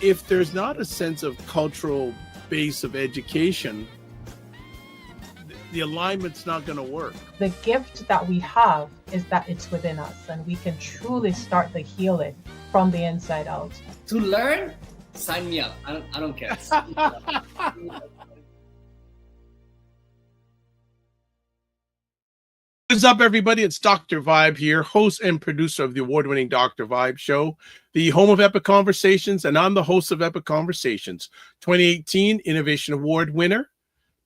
if there's not a sense of cultural base of education, the alignment's not going to work. The gift that we have is that it's within us, and we can truly start the healing from the inside out. To learn, sign me up. I don't care. What's up, everybody? It's Dr. Vibe here, host and producer of the award-winning Dr. Vibe Show, the home of Epic Conversations, and I'm the host of Epic Conversations, 2018 Innovation Award winner,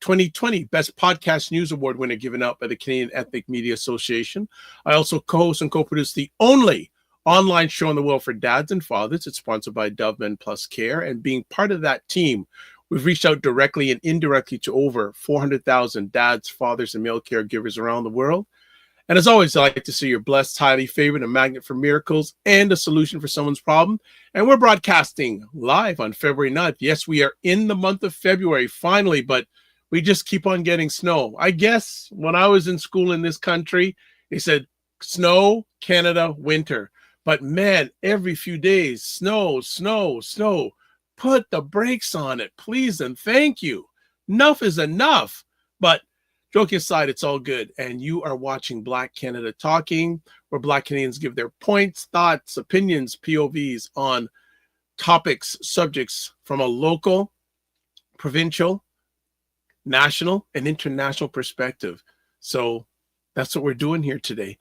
2020 Best Podcast News Award winner given out by the Canadian Ethnic Media Association. I also co-host and co-produce the only online show in the world for dads and fathers. It's sponsored by Dove Men Plus Care, and being part of that team, we've reached out directly and indirectly to over 400,000 dads, fathers, and male caregivers around the world. And as always, I like to see you're blessed, highly favored, a magnet for miracles, and a solution for someone's problem. And we're broadcasting live on February 9th. Yes, we are in the month of February, finally, but we just keep on getting snow. I guess when I was in school in this country, they said snow, Canada, winter. But man, every few days, snow, snow, snow. Put the brakes on it, please and thank you. Enough is enough. But joking aside, it's all good. And you are watching Black Canada Talking, where Black Canadians give their points, thoughts, opinions, POVs on topics, subjects from a local, provincial, national, and international perspective. So that's what we're doing here today.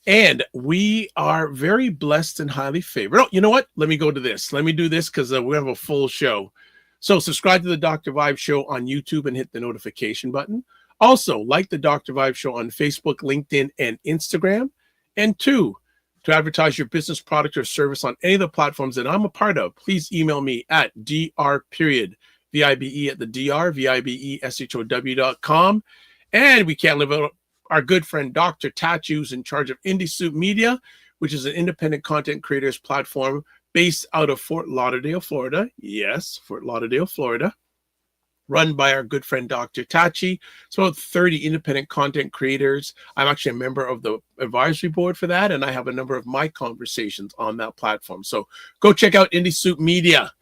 And we are very blessed and highly favored. Oh, you know what? Let me go to this. Let me do this because we have a full show. So subscribe to the Dr. Vibe Show on YouTube and hit the notification button. Also, like the Dr. Vibe Show on Facebook, LinkedIn, and Instagram. And 2, to advertise your business, product, or service on any of the platforms that I'm a part of, please email me at dr.vibe at the dr.vibeshow.com. And we can't live out our good friend Dr. Tachi, who's in charge of Indie Soup Media, which is an independent content creators platform based out of Fort Lauderdale, Florida. Yes, Fort Lauderdale, Florida. Run by our good friend Dr. Tachi. It's about 30 independent content creators. I'm actually a member of the advisory board for that, and I have a number of my conversations on that platform. So go check out Indie Soup Media.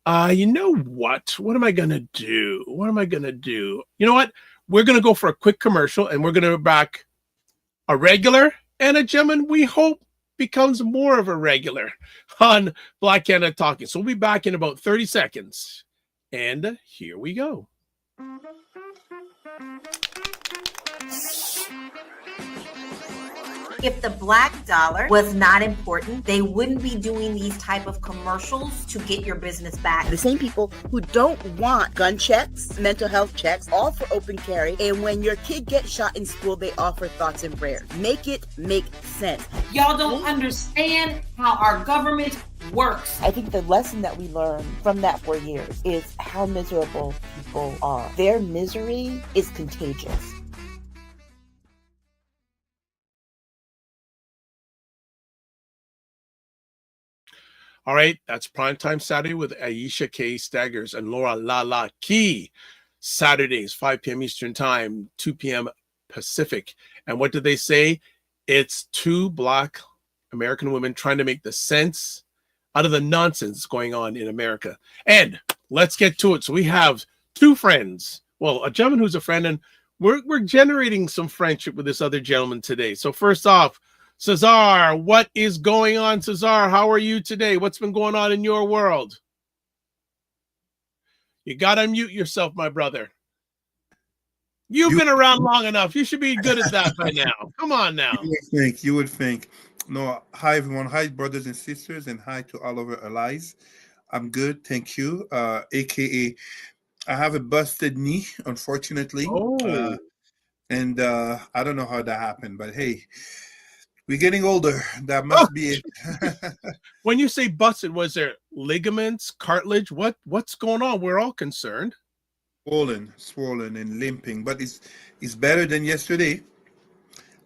You know what? What am I going to do? You know what? We're going to go for a quick commercial, and we're going to back a regular and a gentleman we hope becomes more of a regular on Black Canada Talking. So we'll be back in about 30 seconds. And here we go. If the black dollar was not important, they wouldn't be doing these type of commercials to get your business back. The same people who don't want gun checks, mental health checks, all for open carry, and when your kid gets shot in school, they offer thoughts and prayers. Make it make sense. Y'all don't understand how our government works. I think the lesson that we learned from that for years is how miserable people are. Their misery is contagious. All right, that's Primetime Saturday with Aisha K. Staggers and Laura Lala Key. Saturdays, 5 p.m. Eastern Time, 2 p.m. Pacific. And what did they say? It's 2 Black American women trying to make the sense out of the nonsense going on in America. And let's get to it. So we have 2 friends. Well, a gentleman who's a friend, and we're generating some friendship with this other gentleman today. So first off, Cesar, what is going on, Cesar? How are you today? What's been going on in your world? You got to unmute yourself, my brother. You've been around long enough. You should be good at that by now. Come on now. You would think. No, hi, everyone. Hi, brothers and sisters, and hi to all of our allies. I'm good, thank you. AKA, I have a busted knee, unfortunately. Oh. And I don't know how that happened, but hey, we're getting older. That must be it. When you say busted, was there ligaments, cartilage? What's going on? We're all concerned. Swollen and limping, but it's better than yesterday.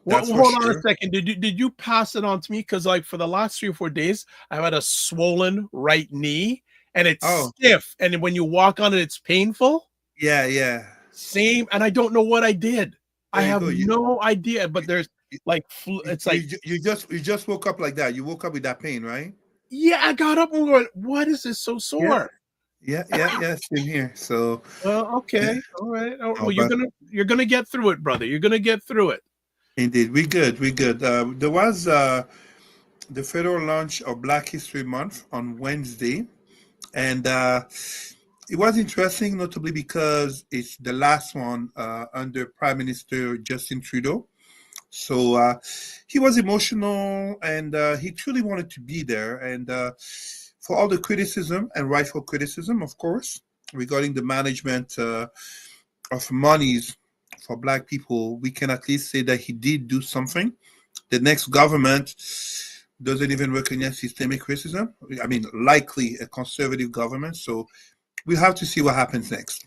Well, hold on a second. Did you pass it on to me? Because like for the last 3 or 4 days, I've had a swollen right knee, and it's stiff. And when you walk on it, it's painful. Yeah. Same. And I don't know what I did. I have no idea. But there's like it's like you just woke up like that. You woke up with that pain, right? Yeah, I got up and went, what is this so sore? Yeah, same here. So, Well, yeah, okay, all right. Oh, no, well, but you're gonna get through it, brother. You're gonna get through it. indeed, we good. There was the federal launch of Black History Month on Wednesday, and it was interesting, notably because it's the last one under Prime Minister Justin Trudeau. So he was emotional, and he truly wanted to be there. And for all the criticism and rightful criticism, of course, regarding the management of monies for Black people, we can at least say that he did do something. The next government doesn't even recognize systemic racism. I mean, likely a conservative government. So we'll have to see what happens next.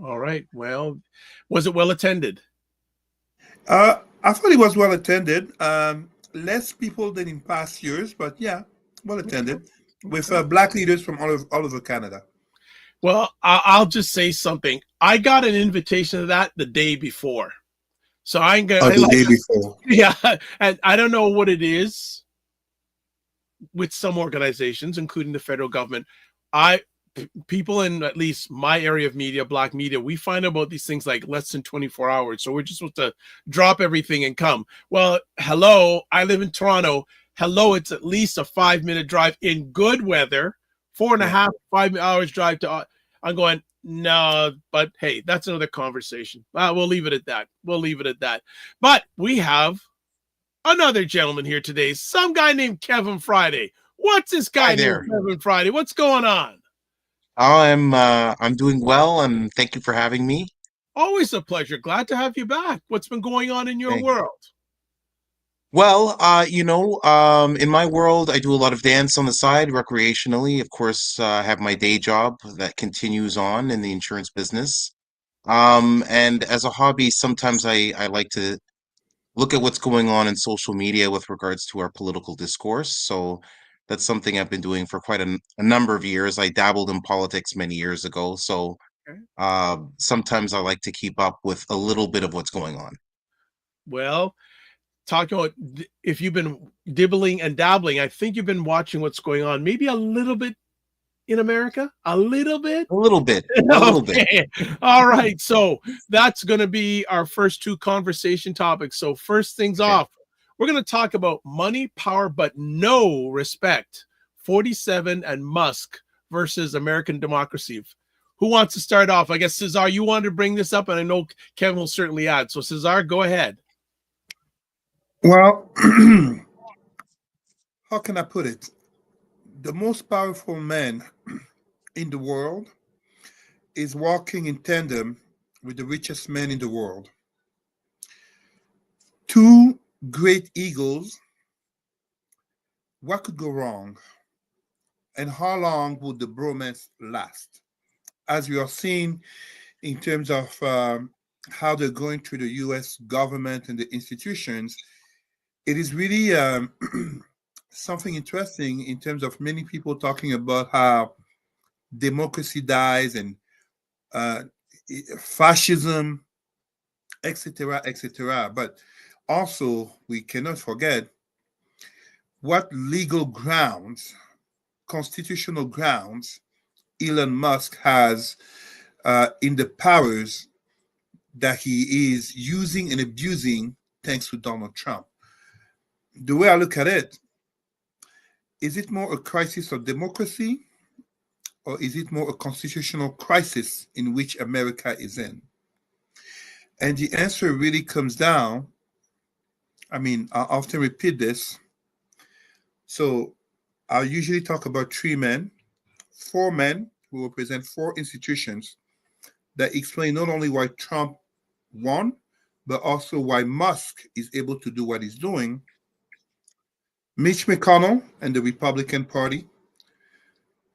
All right. Well, was it well attended? I thought it was well attended. Less people than in past years, but yeah, well attended with Black leaders from all over Canada. Well, I'll just say something. I got an invitation to that the day before. So I'm going The day before. Yeah. And I don't know what it is with some organizations, including the federal government. People in at least my area of media, Black media, we find about these things like less than 24 hours. So we're just supposed to drop everything and come. Well, hello, I live in Toronto. Hello, it's at least a 5-minute drive in good weather, 4.5, 5 hours drive to. I'm going, no, but hey, that's another conversation. We'll leave it at that. We'll leave it at that. But we have another gentleman here today, some guy named Kevin Friday. What's this guy named Kevin Friday? What's going on? I'm doing well, and thank you for having me. Always a pleasure. Glad to have you back. What's been going on in your Thanks. world? Well, in my world, I do a lot of dance on the side recreationally. Of course, I have my day job that continues on in the insurance business. And as a hobby, sometimes I like to look at what's going on in social media with regards to our political discourse. So that's something I've been doing for quite a number of years. I dabbled in politics many years ago. So Okay. sometimes I like to keep up with a little bit of what's going on. Well, talking about if you've been dibbling and dabbling, I think you've been watching what's going on, maybe a little bit in America, a little bit. A little bit. A little bit. All right. So that's going to be our first two conversation topics. So first things off, we're going to talk about money, power, but no respect. 47 and Musk versus American democracy. Who wants to start off? I guess, Cesar, you wanted to bring this up, and I know Kevin will certainly add. So, Cesar, go ahead. Well, how can I put it? The most powerful man in the world is walking in tandem with the richest man in the world. Two great egos. What could go wrong? And how long would the bromance last? As we are seeing in terms of how they're going through the US government and the institutions, it is really something interesting in terms of many people talking about how democracy dies and fascism, etc., etc. But also, we cannot forget what legal grounds, constitutional grounds, Elon Musk has in the powers that he is using and abusing thanks to Donald Trump. The way I look at it, is it more a crisis of democracy, or is it more a constitutional crisis in which America is in? And the answer really comes down, I often repeat this. So I usually talk about four men who represent four institutions that explain not only why Trump won, but also why Musk is able to do what he's doing. Mitch McConnell and the Republican Party,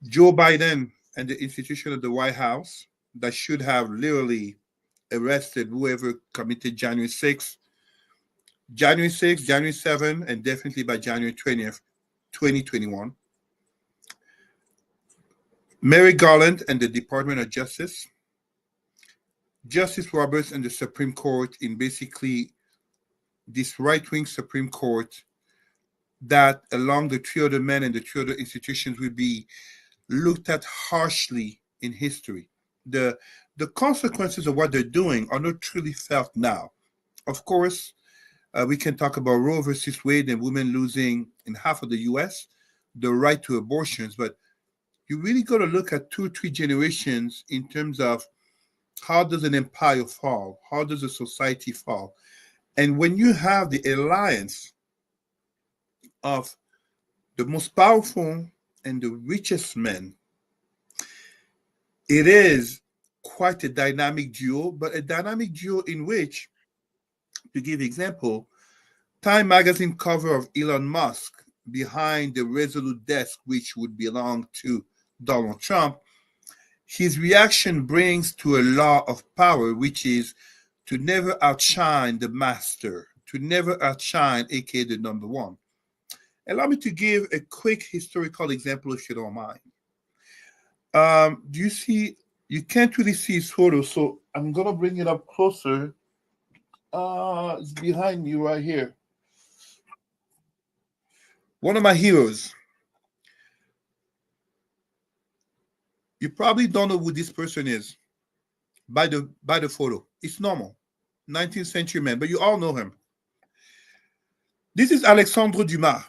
Joe Biden and the institution of the White House that should have literally arrested whoever committed January 6th, January 7th, and definitely by January 20th, 2021. Merrick Garland and the Department of Justice, Justice Roberts and the Supreme Court in basically this right-wing Supreme Court that along the three other men and the three other institutions will be looked at harshly in history. The the consequences of what they're doing are not truly felt now. Of course, we can talk about Roe versus Wade and women losing in half of the U.S. the right to abortions, but you really got to look at 2 or 3 generations in terms of how does an empire fall, how does a society fall, and when you have the alliance of the most powerful and the richest men, it is quite a dynamic duo, but a dynamic duo in which, to give example, Time magazine cover of Elon Musk behind the Resolute desk, which would belong to Donald Trump, his reaction brings to a law of power, which is to never outshine the master, to never outshine, aka the number one. Allow me to give a quick historical example, if you don't mind. Do you see? You can't really see his photo, so I'm gonna bring it up closer. It's behind you right here. One of my heroes. You probably don't know who this person is by the photo. It's normal. 19th century man, but you all know him. This is Alexandre Dumas.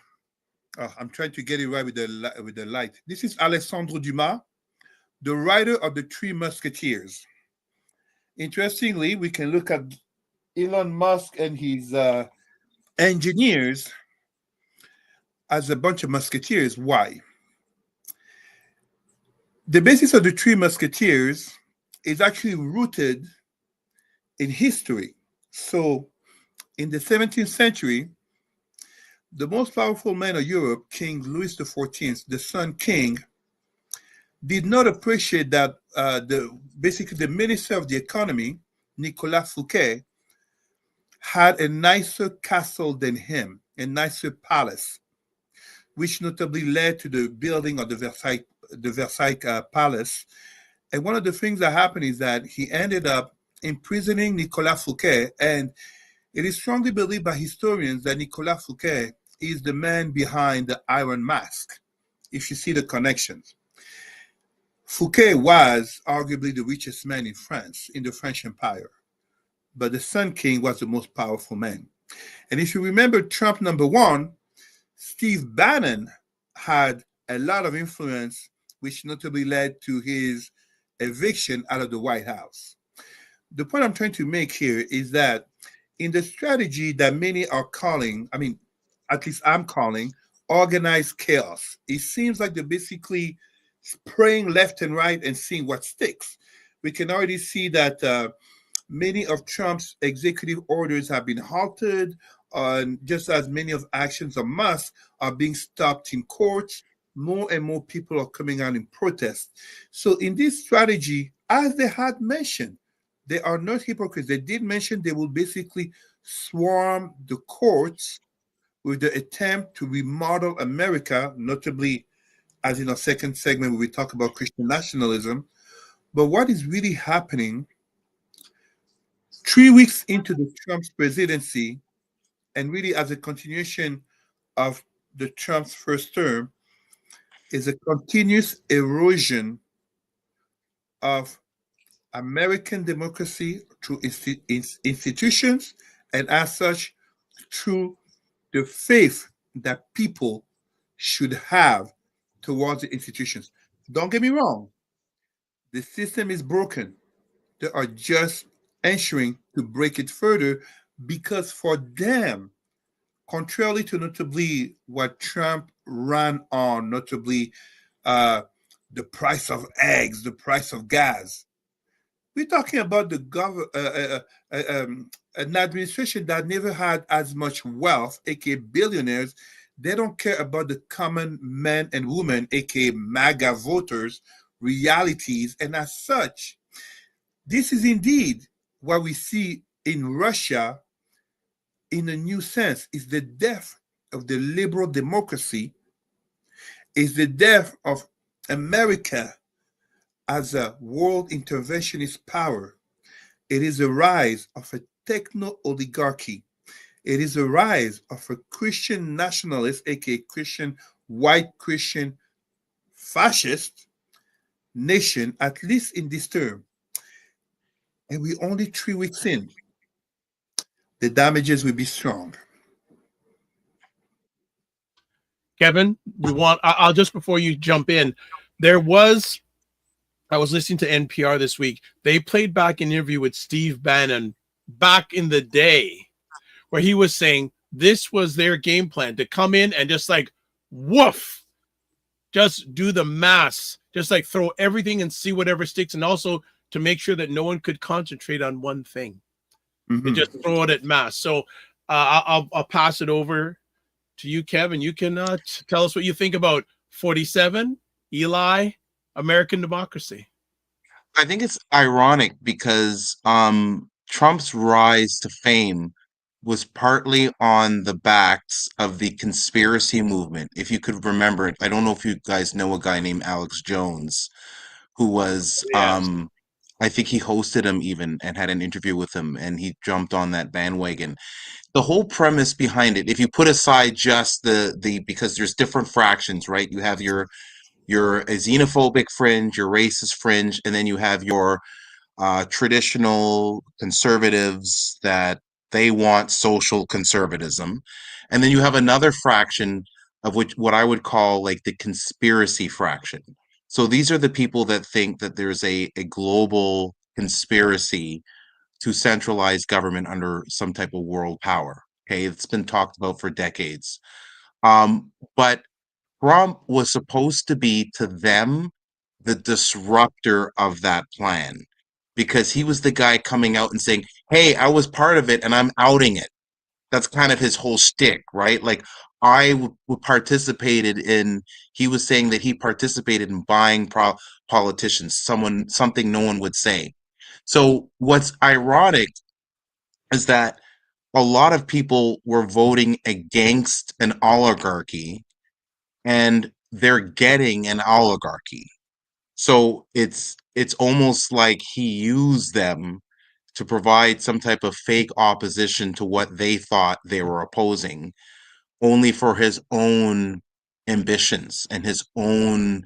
Oh, I'm trying to get it right with the light. This is Alexandre Dumas, the writer of the Three Musketeers. Interestingly, we can look at Elon Musk and his engineers as a bunch of musketeers. Why? The basis of the Three Musketeers is actually rooted in history. So, in the 17th century, the most powerful man of Europe, King Louis XIV, the Sun King, did not appreciate that basically the Minister of the Economy, Nicolas Fouquet, had a nicer castle than him, a nicer palace, which notably led to the building of the Versailles Palace. And one of the things that happened is that he ended up imprisoning Nicolas Fouquet, and it is strongly believed by historians that Nicolas Fouquet is the man behind the Iron Mask, if you see the connections. Fouquet was arguably the richest man in France, in the French Empire, but the Sun King was the most powerful man. And if you remember Trump number one, Steve Bannon had a lot of influence, which notably led to his eviction out of the White House. The point I'm trying to make here is that in the strategy that many are calling, I mean, at least I'm calling, organized chaos, it seems like they're basically spraying left and right and seeing what sticks. We can already see that many of Trump's executive orders have been halted, just as many of actions of Musk are being stopped in courts. More and more people are coming out in protest. So in this strategy, as they had mentioned, they are not hypocrites. They did mention they will basically swarm the courts with the attempt to remodel America, notably, as in our second segment where we talk about Christian nationalism. But what is really happening 3 weeks into the Trump's presidency, and really as a continuation of the Trump's first term, is a continuous erosion of American democracy through institutions, and as such, through the faith that people should have towards the institutions. Don't get me wrong, the system is broken. They are just ensuring to break it further because for them, contrarily to notably what Trump ran on, notably the price of eggs, the price of gas, we're talking about an administration that never had as much wealth, aka billionaires. They don't care about the common men and women, aka MAGA voters, realities, and as such, this is indeed what we see in Russia in a new sense. Is the death of the liberal democracy, is the death of America as a world interventionist power. It is the rise of a techno oligarchy. It is the rise of a Christian nationalist, aka white Christian fascist nation, at least in this term. And we're only 3 weeks in. The damages will be strong. Kevin, I'll just before you jump in, I was listening to NPR this week. They played back an interview with Steve Bannon back in the day where he was saying this was their game plan to come in and just like, woof, just do the mass, just like throw everything and see whatever sticks. And also to make sure that no one could concentrate on one thing. And just throw it at mass. So I'll pass it over to you, Kevin. You can tell us what you think about 47, Eli, American democracy. I think it's ironic because Trump's rise to fame was partly on the backs of the conspiracy movement. If you could remember it, I don't know if you guys know a guy named Alex Jones, who was, I think he hosted him even and had an interview with him, and he jumped on that bandwagon. The whole premise behind it, if you put aside just the because there's different fractions, right? You have your xenophobic fringe, your racist fringe, and then you have your traditional conservatives that they want social conservatism. And then you have another fraction of which what I would call like the conspiracy fraction. So these are the people that think that there's a global conspiracy to centralize government under some type of world power. Okay, it's been talked about for decades. But Trump was supposed to be to them the disruptor of that plan because he was the guy coming out and saying, "Hey, I was part of it and I'm outing it." That's kind of his whole shtick, right? Like participated in. He was saying that he participated in buying politicians, something no one would say. So what's ironic is that a lot of people were voting against an oligarchy and they're getting an oligarchy. So it's almost like he used them to provide some type of fake opposition to what they thought they were opposing, only for his own ambitions and his own.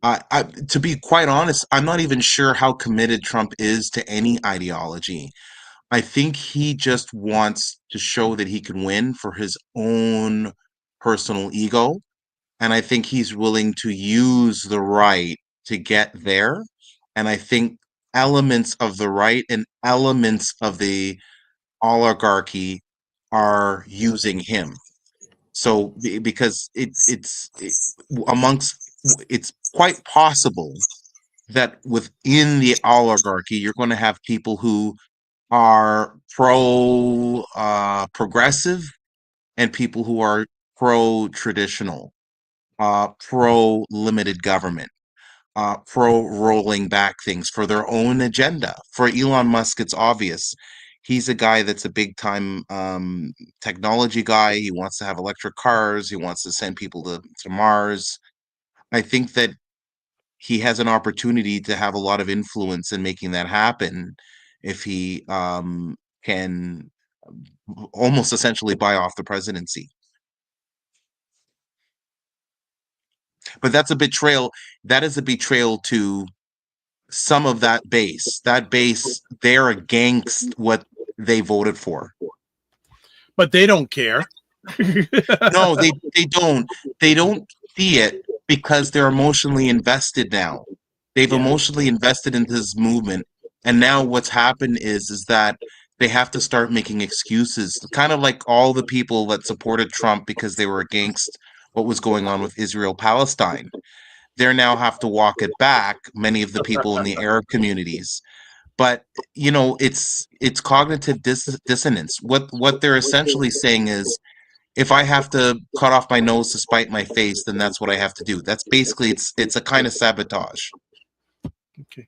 To be quite honest, I'm not even sure how committed Trump is to any ideology. I think he just wants to show that he can win for his own personal ego. And I think he's willing to use the right to get there. And I think elements of the right and elements of the oligarchy are using him. So because it's quite possible that within the oligarchy, you're going to have people who are progressive and people who are pro-traditional, pro-limited government, pro-rolling back things for their own agenda. For Elon Musk, it's obvious. He's a guy that's a big-time technology guy. He wants to have electric cars. He wants to send people to Mars. I think that he has an opportunity to have a lot of influence in making that happen if he can almost essentially buy off the presidency. But that's a betrayal. That is a betrayal to some of that base. That base, they're against what they voted for. But they don't care. No, they don't. They don't see it because they're emotionally invested now. They've emotionally invested into this movement. And now what's happened is that they have to start making excuses, kind of like all the people that supported Trump because they were against what was going on with Israel Palestine. They now have to walk it back, many of the people in the Arab communities. But it's cognitive dissonance. What they're essentially saying is, if I have to cut off my nose to spite my face, then that's what I have to do. That's basically it's a kind of sabotage. Okay,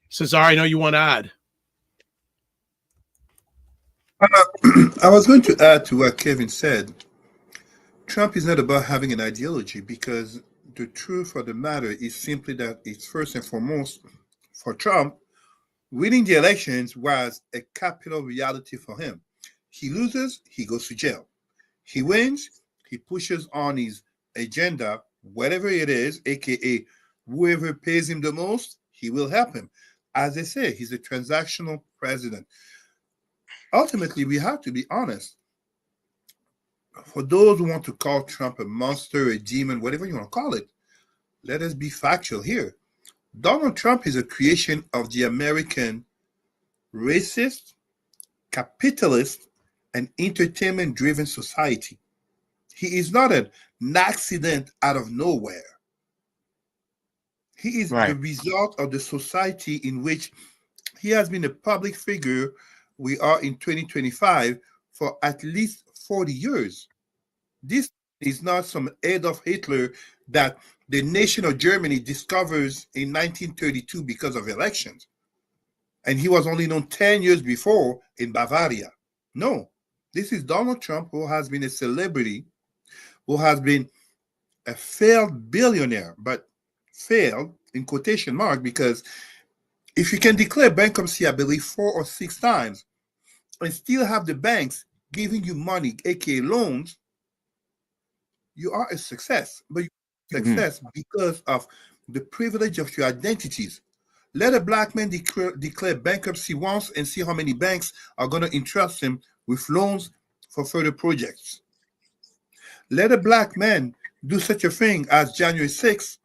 Cesar, I know you want to add. I was going to add to what Kevin said. Trump is not about having an ideology, because the truth of the matter is simply that it's first and foremost for Trump, winning the elections was a capital reality for him. He loses, he goes to jail. He wins, he pushes on his agenda, whatever it is, aka whoever pays him the most, he will help him. As they say, he's a transactional president. Ultimately, we have to be honest. For those who want to call Trump a monster, a demon, whatever you want to call it, let us be factual here. Donald Trump is a creation of the American racist, capitalist, and entertainment-driven society. He is not an accident out of nowhere. He is the Right. result of the society in which he has been a public figure. We are in 2025 for at least 40 years. This is not some Adolf Hitler that the nation of Germany discovers in 1932 because of elections. And he was only known 10 years before in Bavaria. No, this is Donald Trump, who has been a celebrity, who has been a failed billionaire, but failed in quotation mark, because if you can declare bankruptcy, I believe 4 or 6 times, and still have the banks giving you money, aka loans, you are a success. But you're a success because of the privilege of your identities. Let a black man declare bankruptcy once and see how many banks are going to entrust him with loans for further projects. Let a black man do such a thing as January 6th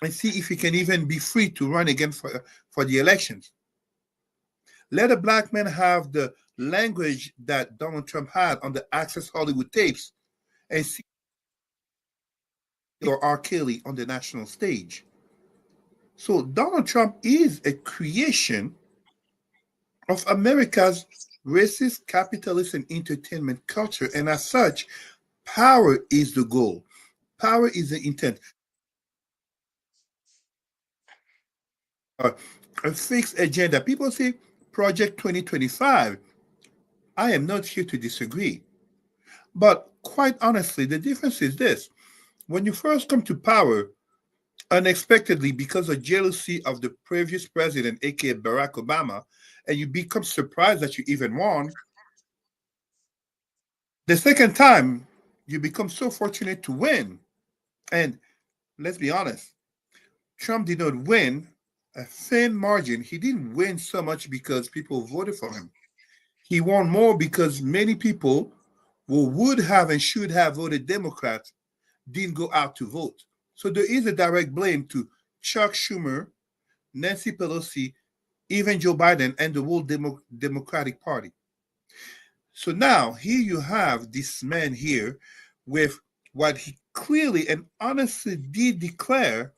and see if he can even be free to run again for the elections. Let a black man have the language that Donald Trump had on the Access Hollywood tapes and see or R. Kelly on the national stage. So Donald Trump is a creation of America's racist, capitalist, and entertainment culture. And as such, power is the goal. Power is the intent. A fixed agenda. People say Project 2025. I am not here to disagree. But quite honestly, the difference is this. When you first come to power, unexpectedly, because of jealousy of the previous president, aka Barack Obama, and you become surprised that you even won, the second time, you become so fortunate to win. And let's be honest, Trump did not win a thin margin. He didn't win so much because people voted for him. He won more because many people who would have and should have voted Democrat didn't go out to vote. So there is a direct blame to Chuck Schumer, Nancy Pelosi, even Joe Biden, and the whole Democratic Party. So now here you have this man here with what he clearly and honestly did declare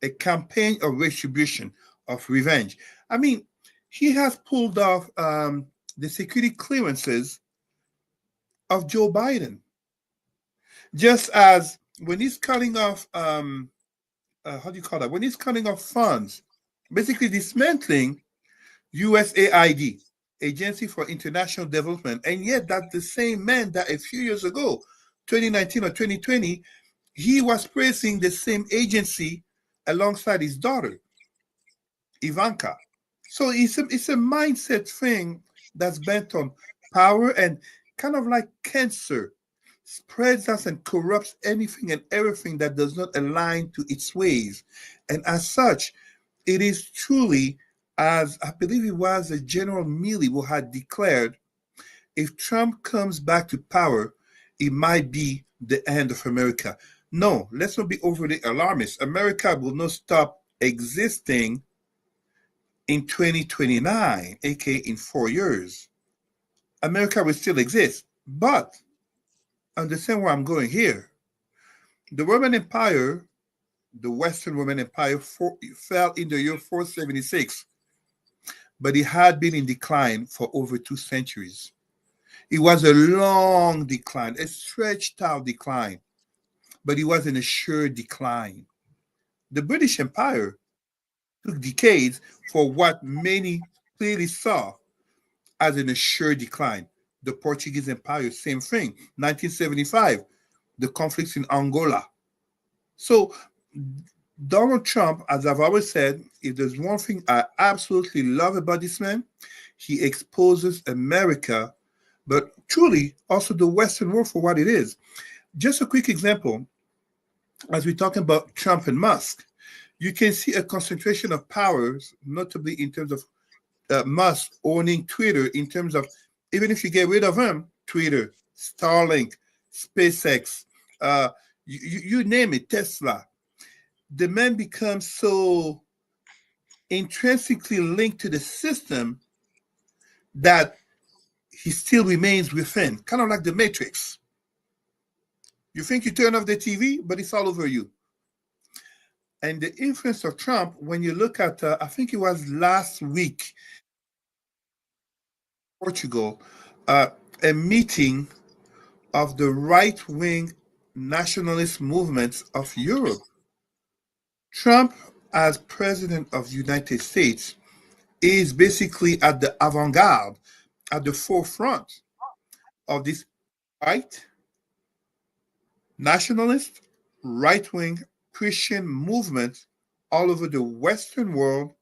a campaign of retribution, of revenge. I mean, he has pulled off the security clearances of Joe Biden. Just as when he's cutting off, how do you call that? When he's cutting off funds, basically dismantling USAID, Agency for International Development. And yet that's the same man that a few years ago, 2019 or 2020, he was praising the same agency alongside his daughter, Ivanka. So it's a mindset thing that's bent on power and kind of like cancer, spreads us and corrupts anything and everything that does not align to its ways. And as such, it is truly, as I believe it was General Milley who had declared, if Trump comes back to power, it might be the end of America. No, let's not be overly alarmist. America will not stop existing in 2029, aka in 4 years. America will still exist. But understand where I'm going here. The Roman Empire, the Western Roman Empire, fell in the year 476, but it had been in decline for over 2 centuries. It was a long decline, a stretched out decline, but it was an assured decline. The British Empire took decades for what many clearly saw as an assured decline. The Portuguese Empire, same thing. 1975, the conflicts in Angola. So Donald Trump, as I've always said, if there's one thing I absolutely love about this man, he exposes America but truly also the Western world for what it is. Just a quick example, as we're talking about Trump and Musk, you can see a concentration of powers, notably in terms of Musk owning Twitter, in terms of, even if you get rid of him, Twitter, Starlink, SpaceX, you name it, Tesla, the man becomes so intrinsically linked to the system that he still remains within, kind of like the Matrix. You think you turn off the TV, but it's all over you. And the influence of Trump, when you look at, I think it was last week, Portugal, a meeting of the right-wing nationalist movements of Europe. Trump, as president of the United States, is basically at the avant-garde, at the forefront of this right nationalist, right-wing Christian movement all over the Western world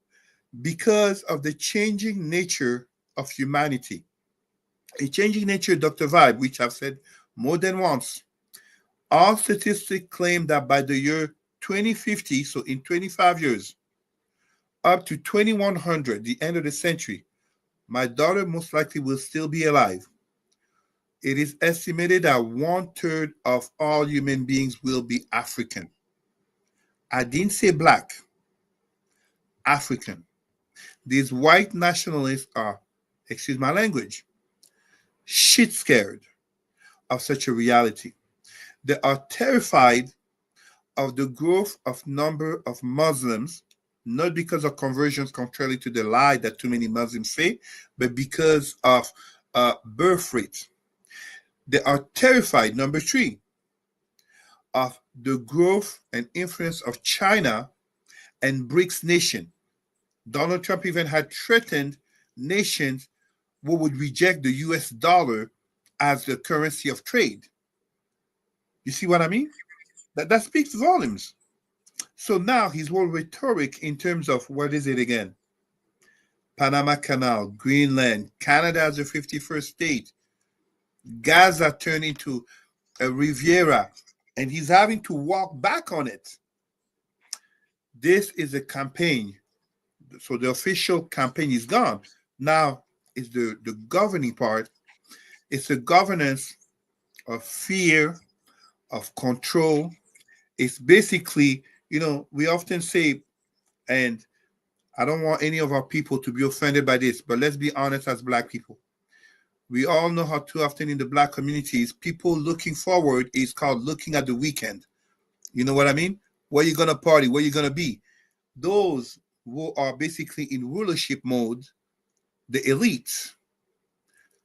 because of the changing nature of humanity. A changing nature, Dr. Vibe, which I've said more than once. All statistics claim that by the year 2050, so in 25 years, up to 2100, the end of the century, my daughter most likely will still be alive. It is estimated that 1/3 of all human beings will be African. I didn't say black, African. These white nationalists are, excuse my language, shit scared of such a reality. They are terrified of the growth of number of Muslims, not because of conversions contrary to the lie that too many Muslims say, but because of birth rate. They are terrified, number three, of the growth and influence of China and BRICS nation. Donald Trump even had threatened nations who would reject the US dollar as the currency of trade. You see what I mean? That speaks volumes. So now his whole rhetoric in terms of, what is it again? Panama Canal, Greenland, Canada as a 51st state, Gaza turned into a Riviera, and he's having to walk back on it. This is a campaign. So the official campaign is gone. Now it's the governing part. It's a governance of fear, of control. It's basically, we often say, and I don't want any of our people to be offended by this, but let's be honest as Black people. We all know how too often in the Black communities, people looking forward is called looking at the weekend. You know what I mean? Where you going to party? Where you going to be? Those who are basically in rulership mode, the elites,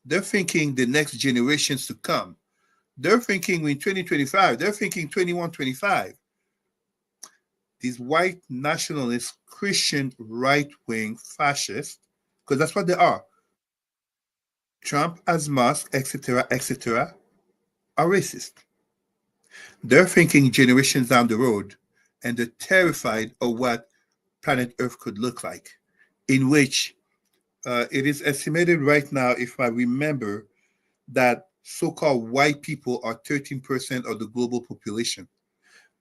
they're thinking the next generations to come. They're thinking in 2025. They're thinking 2125. These white nationalist, Christian, right-wing fascists, because that's what they are. Trump as Musk, etc., etc., are racist. They're thinking generations down the road, and they're terrified of what planet Earth could look like, in which it is estimated right now, if I remember, that so-called white people are 13% of the global population.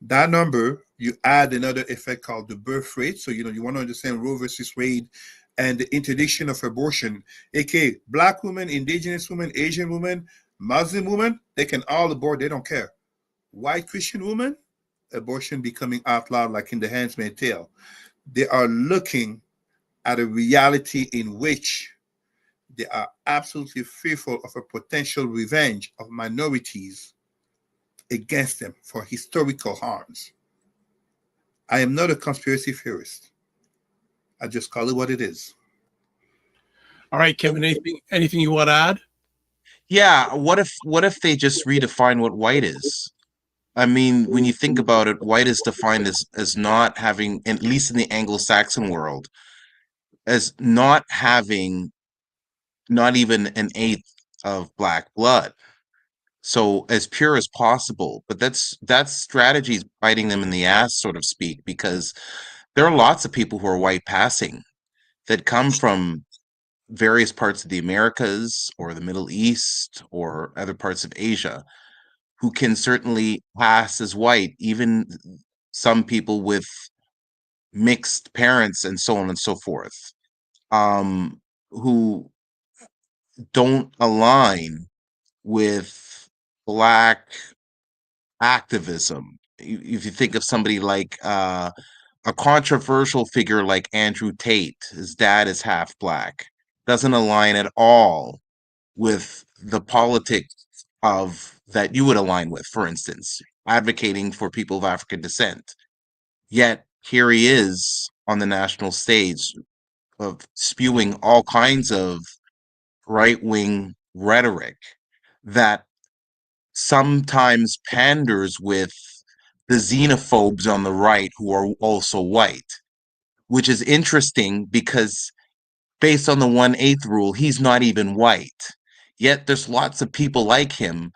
That number, you add another effect called the birth rate. So, you want to understand Roe versus Wade and the interdiction of abortion, aka Black women, indigenous women, Asian women, Muslim women, they can all abort, they don't care. White Christian women, abortion becoming outlawed like in The Handmaid's Tale. They are looking at a reality in which they are absolutely fearful of a potential revenge of minorities against them for historical harms. I am not a conspiracy theorist. I just call it what it is. All right, Kevin, anything you want to add? Yeah, what if they just redefine what white is? I mean, when you think about it, white is defined as not having, at least in the Anglo-Saxon world, as not having not even an eighth of Black blood. So as pure as possible. But that strategy is biting them in the ass, so to speak, because there are lots of people who are white passing that come from various parts of the Americas or the Middle East or other parts of Asia who can certainly pass as white, even some people with mixed parents and so on and so forth, who don't align with Black activism. If you think of somebody like a controversial figure like Andrew Tate, his dad is half Black, doesn't align at all with the politics of that you would align with, for instance, advocating for people of African descent. Yet here he is on the national stage of spewing all kinds of right-wing rhetoric that sometimes panders with the xenophobes on the right who are also white, which is interesting because based on the 1/8 rule, he's not even white. Yet there's lots of people like him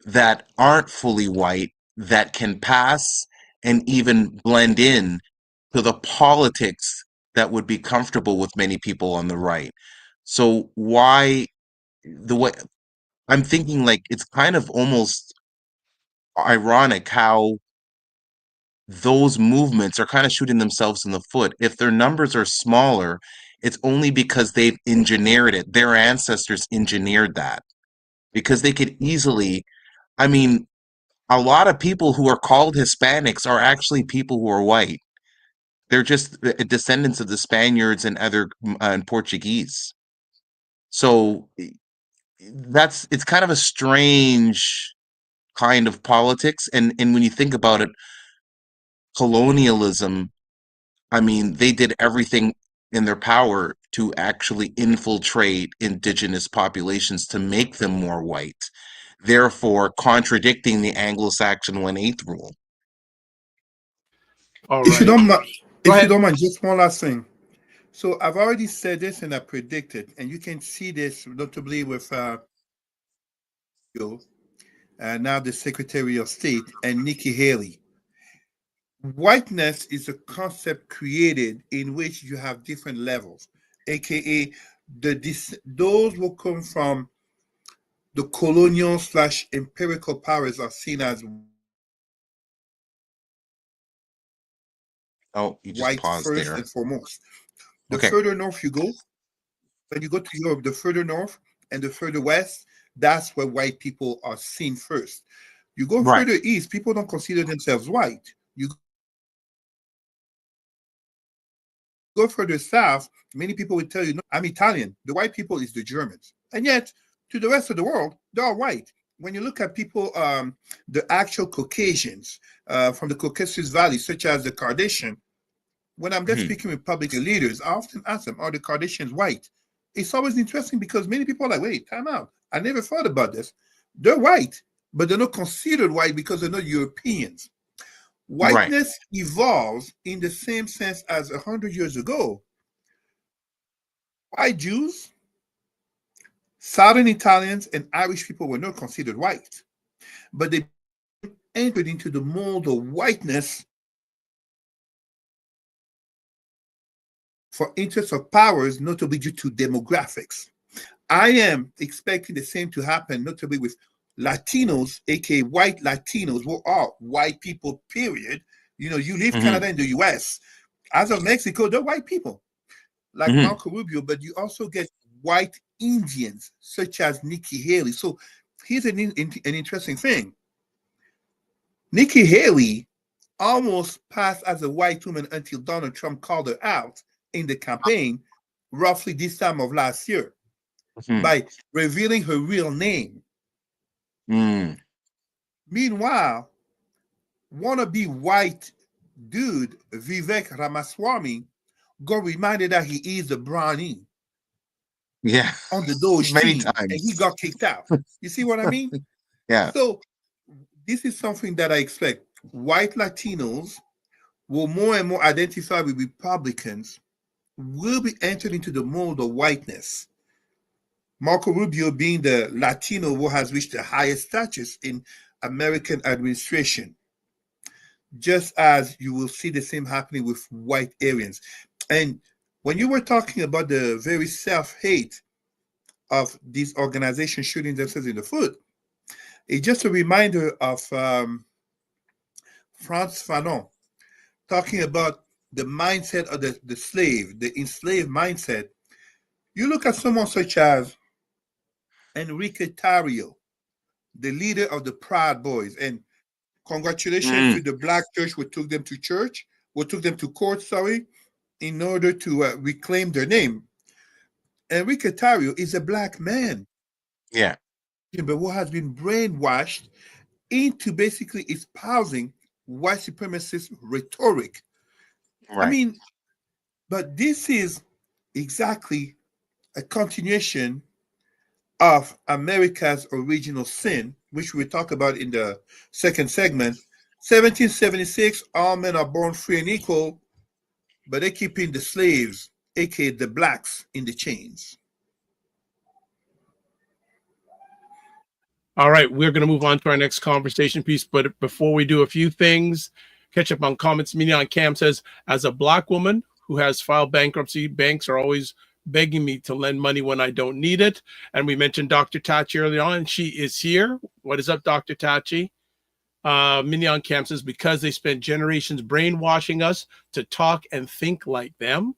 that aren't fully white that can pass and even blend in to the politics that would be comfortable with many people on the right. So why the way I'm thinking, like, it's kind of almost ironic how those movements are kind of shooting themselves in the foot. If their numbers are smaller, it's only because they've engineered it. Their ancestors engineered that because they could easily, I mean, a lot of people who are called Hispanics are actually people who are white. They're just descendants of the Spaniards and other and Portuguese. So it's kind of a strange kind of politics. And when you think about it, colonialism, I mean, they did everything in their power to actually infiltrate indigenous populations to make them more white, therefore contradicting the Anglo-Saxon 1/8 rule. All If you right. don't mind, Go if you ahead. don't mind, just one last thing. So I've already said this and I predicted, and you can see this notably with now the Secretary of State and Nikki Haley. Whiteness is a concept created in which you have different levels, aka those who come from the colonial / empirical powers are seen as Oh, you just white paused first there. and foremost. The Okay. further north you go, when you go to Europe, the further north and the further west, that's where white people are seen first. You go Right. further east, people don't consider themselves white. You go further south, many people will tell you, no, I'm Italian. The white people is the Germans. And yet, to the rest of the world, they are white. When you look at people, the actual Caucasians from the Caucasus Valley, such as the Kardashian, when I'm there speaking with public leaders, I often ask them, are the Kardashians white? It's always interesting because many people are like, wait, time out. I never thought about this. They're white, but they're not considered white because they're not Europeans. Right. Whiteness evolves in the same sense as 100 years ago. White Jews, Southern Italians, and Irish people were not considered white, but they entered into the mold of whiteness for interests of powers, notably due to demographics. I am expecting the same to happen, notably with Latinos, aka white Latinos, who are white people, period. You know, you leave Canada and the US. As of Mexico, they're white people, like Marco Rubio, but you also get white Indians, such as Nikki Haley. So here's an interesting thing. Nikki Haley almost passed as a white woman until Donald Trump called her out in the campaign, roughly this time of last year, by revealing her real name. Meanwhile, wannabe white dude Vivek Ramaswamy got reminded that he is a brownie. Yeah. On the Doge Many team, times. and he got kicked out. You see what I mean? Yeah. So this is something that I expect. White Latinos will more and more identify with Republicans, will be entered into the mold of whiteness. Marco Rubio being the Latino who has reached the highest status in American administration. Just as you will see the same happening with white Aryans. And when you were talking about the very self-hate of these organizations shooting themselves in the foot. It's just a reminder of Frantz Fanon talking about the mindset of the slave, the enslaved mindset. You look at someone such as Enrique Tarrio, the leader of the Proud Boys, and congratulations to the black church who took them to church, who took them to court, sorry, in order to reclaim their name. Enrique Tarrio is a black man, Yeah. but who has been brainwashed into basically espousing white supremacist rhetoric. I Right. mean, but this is exactly a continuation of America's original sin, which we talk about in the second segment. 1776, all men are born free and equal, but they're keeping the slaves, aka the blacks, in the chains. All right, we're going to move on to our next conversation piece. But before we do, a few things. Catch up on comments. Mignon Cam says, as a black woman who has filed bankruptcy, banks are always begging me to lend money when I don't need it. And we mentioned Dr. Tachi earlier on. She is here. What is up, Dr. Tachi? Mignon Cam says, because they spent generations brainwashing us to talk and think like them.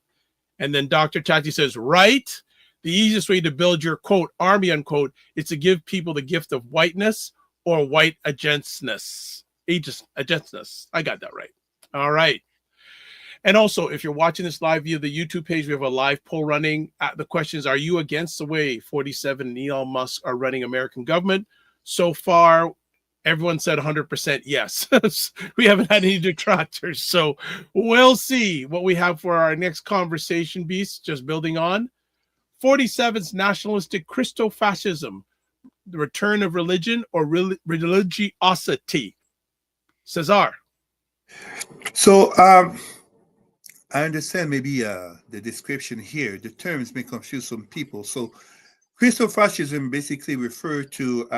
And then Dr. Tachi says, right. The easiest way to build your, quote, army, unquote, is to give people the gift of whiteness or white agentness. Agentness. I got that right. All right. And also, if you're watching this live via the YouTube page, we have a live poll running. The question is, are you against the way 47 and Elon Musk are running American government? So far, everyone said 100% yes. We haven't had any detractors. So we'll see what we have for our next conversation piece, just building on. 47's nationalistic christo-fascism, the return of religion or religiosity. Cesar. So I understand maybe the description here. The terms may confuse some people. So christo-fascism basically refers to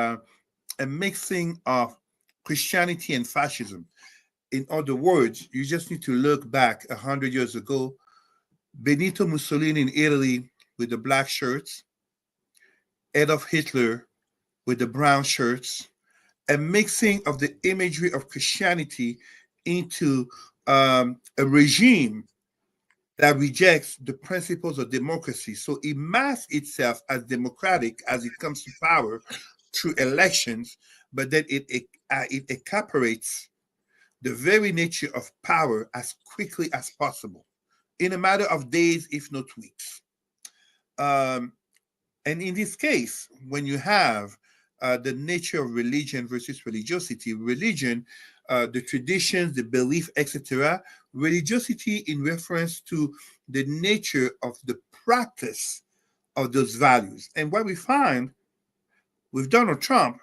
a mixing of Christianity and fascism. In other words, you just need to look back 100 years ago. Benito Mussolini in Italy with the black shirts, Adolf Hitler with the brown shirts, a mixing of the imagery of Christianity into a regime that rejects the principles of democracy. So it masks itself as democratic as it comes to power through elections, but then it evaporates the very nature of power as quickly as possible in a matter of days, if not weeks. And in this case, when you have the nature of religion versus religiosity, religion, the traditions, the belief, etc., religiosity in reference to the nature of the practice of those values. And what we find with Donald Trump,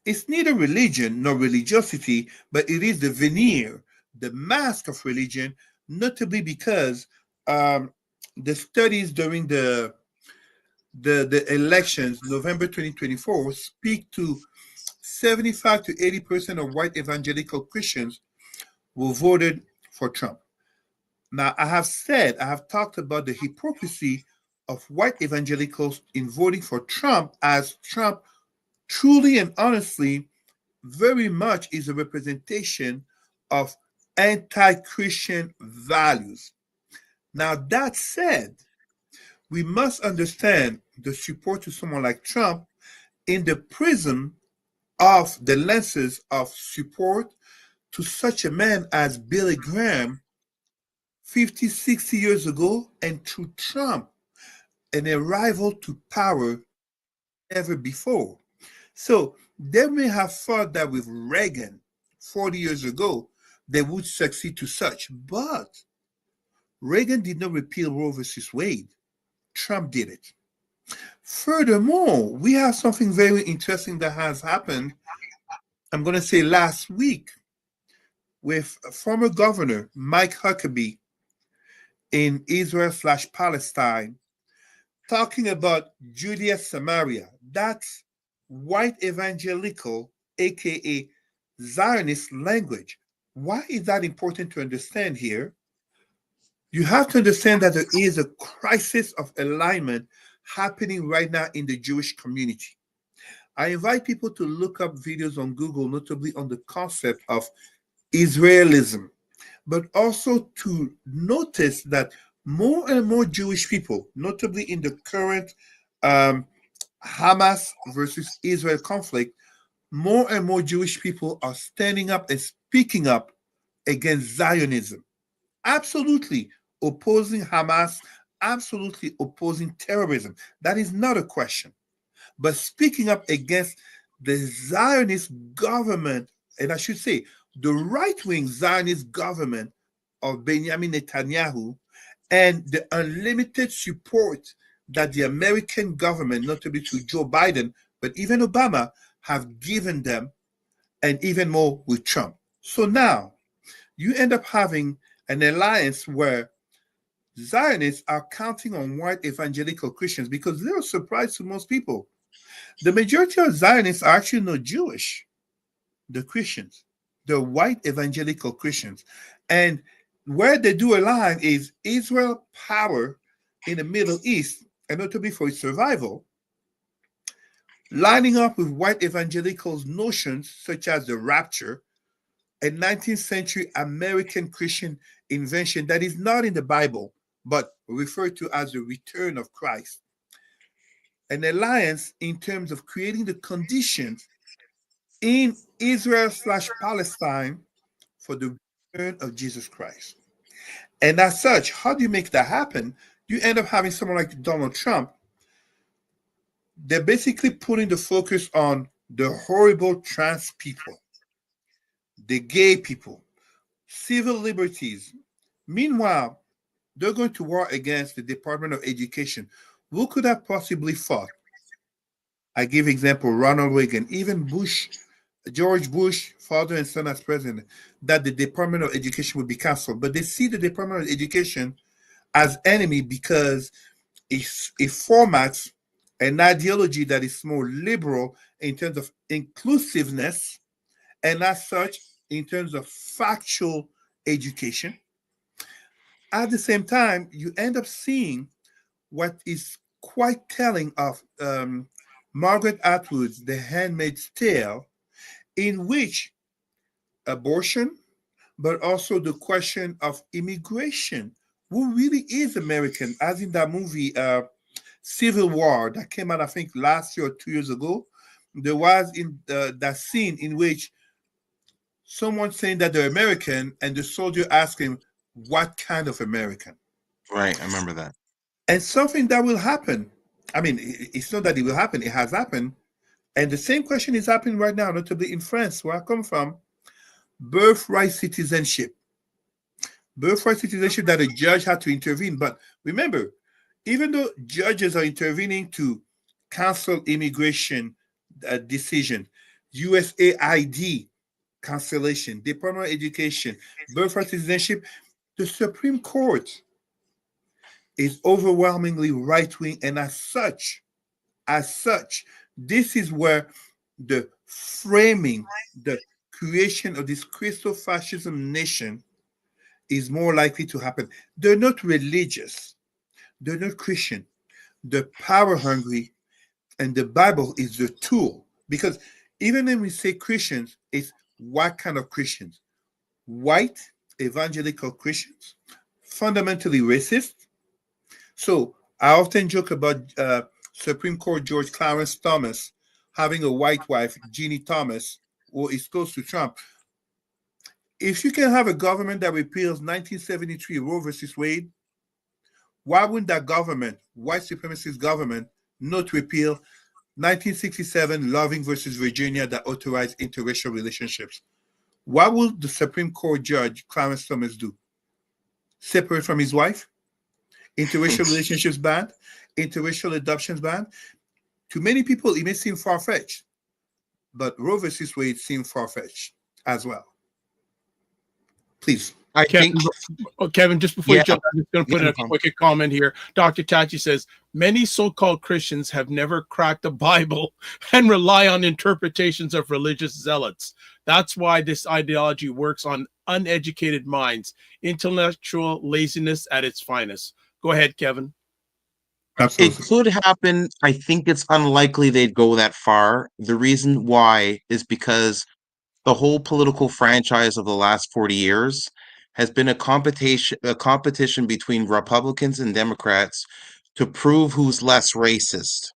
it's neither religion nor religiosity, but it is the veneer, the mask of religion, notably because the studies during the elections, November 2024, speak to 75 to 80% of white evangelical Christians who voted for Trump. Now, I have talked about the hypocrisy of white evangelicals in voting for Trump, as Trump truly and honestly very much is a representation of anti-Christian values. Now, that said, we must understand the support to someone like Trump in the prism of the lenses of support to such a man as Billy Graham 50, 60 years ago, and to Trump, an arrival to power never before. So they may have thought that with Reagan 40 years ago, they would succeed to such, but Reagan did not repeal Roe versus Wade. Trump did it. Furthermore, we have something very interesting that has happened, I'm going to say last week, with former governor Mike Huckabee in Israel/Palestine, talking about Judea Samaria. That's white evangelical, aka Zionist language. Why is that important to understand here? You have to understand that there is a crisis of alignment happening right now in the Jewish community. I invite people to look up videos on Google, notably on the concept of Israelism, but also to notice that more and more Jewish people, notably in the current Hamas versus Israel conflict, more and more Jewish people are standing up and speaking up against Zionism, absolutely opposing Hamas, absolutely opposing terrorism. That is not a question. But speaking up against the Zionist government, and I should say the right-wing Zionist government of Benjamin Netanyahu, and the unlimited support that the American government, notably to Joe Biden, but even Obama, have given them, and even more with Trump. So now you end up having an alliance where Zionists are counting on white evangelical Christians, because they're a surprise to most people. The majority of Zionists are actually not Jewish. They're Christians. They're white evangelical Christians. And where they do align is Israel power in the Middle East, and notably for its survival, lining up with white evangelicals' notions such as the rapture, a 19th century American Christian invention that is not in the Bible, but referred to as the return of Christ. An alliance in terms of creating the conditions in Israel/Palestine for the return of Jesus Christ. And as such, how do you make that happen? You end up having someone like Donald Trump. They're basically putting the focus on the horrible trans people, the gay people, civil liberties. Meanwhile, they're going to war against the Department of Education. Who could have possibly thought? I give example, Ronald Reagan, even Bush, George Bush, father and son as president, that the Department of Education would be canceled. But they see the Department of Education as enemy because it formats an ideology that is more liberal in terms of inclusiveness, and as such, in terms of factual education. At the same time, you end up seeing what is quite telling of Margaret Atwood's The Handmaid's Tale, in which abortion, but also the question of immigration, who really is American, as in that movie Civil War that came out, I think, last year or 2 years ago. There was in that scene in which someone saying that they're American, and the soldier asked him, what kind of American? Right, I remember that. And something that will happen. I mean, it's not that it will happen, it has happened. And the same question is happening right now, notably in France, where I come from. Birthright citizenship. Birthright citizenship that a judge had to intervene. But remember, even though judges are intervening to cancel immigration decision, USAID cancellation, Department of Education, birthright citizenship, the Supreme Court is overwhelmingly right-wing, and as such, this is where the framing, the creation of this christo-fascism nation is more likely to happen. They're not religious, they're not Christian, they're power hungry, and the Bible is the tool. Because even when we say Christians, it's what kind of Christians? White evangelical Christians, fundamentally racist. So I often joke about Supreme Court George Clarence Thomas having a white wife, Jeannie Thomas, who is close to Trump. If you can have a government that repeals 1973 Roe versus Wade, why wouldn't that government, white supremacist government, not repeal 1967 Loving versus Virginia that authorized interracial relationships? What would the Supreme Court Judge Clarence Thomas do? Separate from his wife? Interracial relationships banned? Interracial adoptions banned? To many people, it may seem far-fetched, but Roe versus Wade seems far-fetched as well. Please. I think, Kevin, just before Yeah. you jump, I'm just going to put Yeah, in no a problem. quick comment here. Dr. Tachi says, many so-called Christians have never cracked the Bible and rely on interpretations of religious zealots. That's why this ideology works on uneducated minds, intellectual laziness at its finest. Go ahead, Kevin. It Absolutely. could happen. I think it's unlikely they'd go that far. The reason why is because the whole political franchise of the last 40 years has been a competition between Republicans and Democrats to prove who's less racist.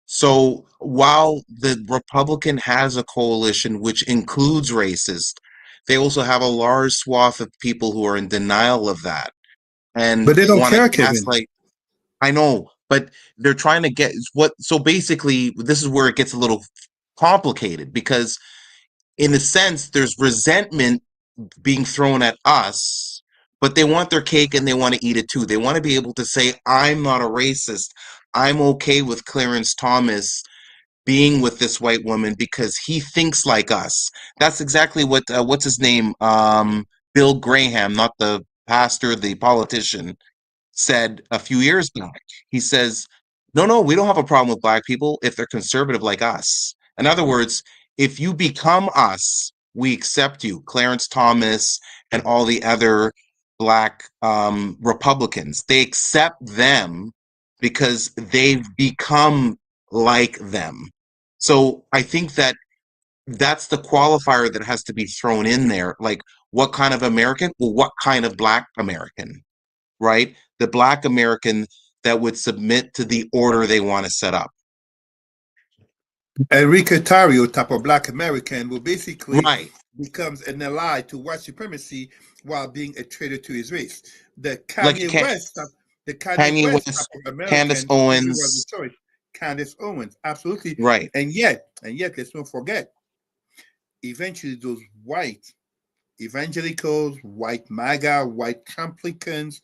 So while the Republican has a coalition which includes racist, they also have a large swath of people who are in denial of that and But they don't want to care, Kevin. gaslight. I know, but they're trying to get what. So basically, this is where it gets a little complicated because, in a sense, there's resentment being thrown at us, but they want their cake and they want to eat it too. They want to be able to say, I'm not a racist. I'm okay with Clarence Thomas being with this white woman because he thinks like us. That's exactly what what's his name? Bill Graham, not the pastor, the politician, said a few years back. He says, no, no, we don't have a problem with black people if they're conservative like us. In other words, if you become us, we accept you. Clarence Thomas and all the other black Republicans, they accept them because they've become like them. So I think that that's the qualifier that has to be thrown in there. Like, what kind of American? Well, what kind of black American? Right? The black American that would submit to the order they want to set up. Enrique Tarrio, type of black American, who basically Right. becomes an ally to white supremacy while being a traitor to his race. The Like Kanye West, the Kanye Kanye West type West, of Candace American, everyone was Owens. destroyed. Candace Owens, absolutely. Right. And yet, let's not forget, eventually those white evangelicals, white MAGA, white Republicans,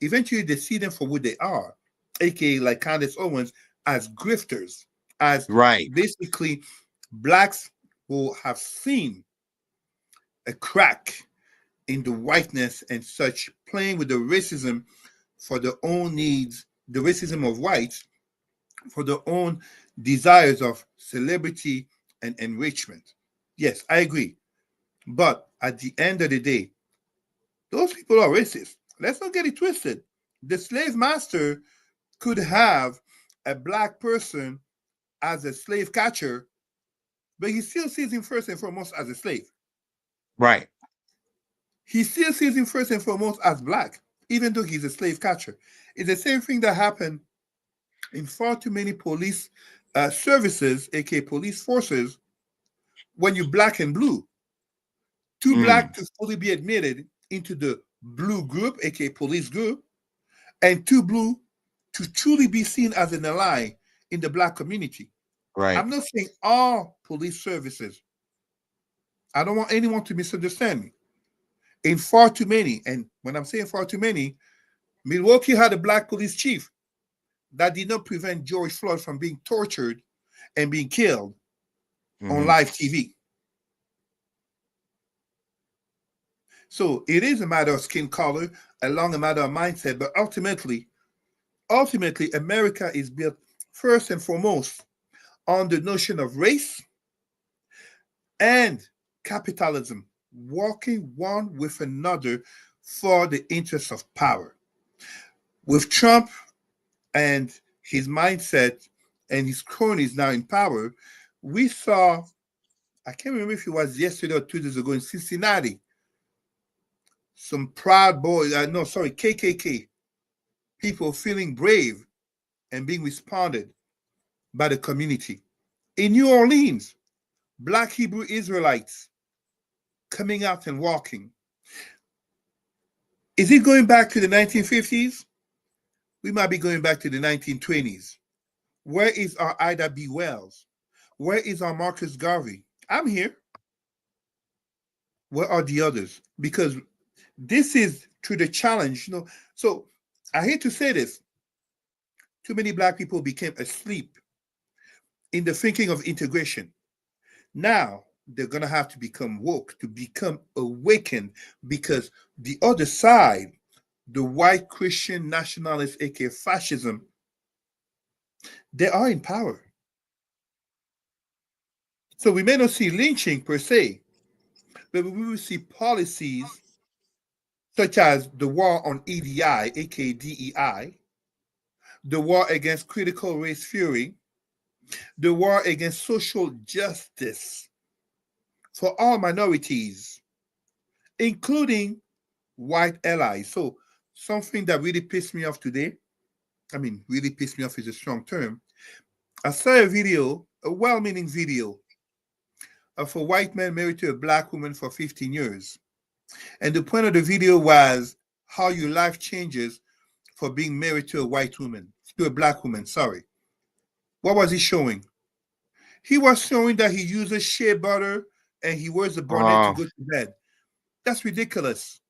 eventually they see them for who they are, aka like Candace Owens, as grifters, as Right. basically blacks who have seen a crack in the whiteness and such, playing with the racism for their own needs, the racism of whites for their own desires of celebrity and enrichment. Yes, I agree. But at the end of the day, those people are racist. Let's not get it twisted. The slave master could have a black person as a slave catcher, but he still sees him first and foremost as a slave. Right. He still sees him first and foremost as black, even though he's a slave catcher. It's the same thing that happened in far too many police services, aka police forces, when you black and blue. Too black to fully be admitted into the blue group, aka police group, and too blue to truly be seen as an ally in the black community. Right. I'm not saying all police services. I don't want anyone to misunderstand me. In far too many, and when I'm saying far too many, Milwaukee had a black police chief that did not prevent George Floyd from being tortured and being killed on live TV. So it is a matter of skin color, along a matter of mindset, but ultimately, America is built first and foremost on the notion of race and capitalism, working one with another for the interests of power. With Trump and his mindset and his cronies now in power, we saw, I can't remember if it was yesterday or 2 days ago in Cincinnati, some Proud Boys, KKK people feeling brave and being responded by the community. In New Orleans, Black Hebrew Israelites coming out and walking. Is it going back to the 1950s? We might be going back to the 1920s. Where is our Ida B. Wells? Where is our Marcus Garvey? I'm here. Where are the others? Because this is through the challenge, So I hate to say this. Too many Black people became asleep in the thinking of integration. Now they're going to have to become woke, to become awakened, because the other side, the white Christian nationalists, aka fascism, they are in power. So we may not see lynching per se, but we will see policies such as the war on EDI, aka DEI, the war against critical race theory, the war against social justice for all minorities, including white allies. So something that really pissed me off today, I mean, really pissed me off is a strong term. I saw a video, a well-meaning video, of a white man married to a black woman for 15 years. And the point of the video was how your life changes for being married to a white woman, to a black woman, sorry. What was he showing? He was showing that he uses shea butter and he wears a bonnet to go to bed. That's ridiculous.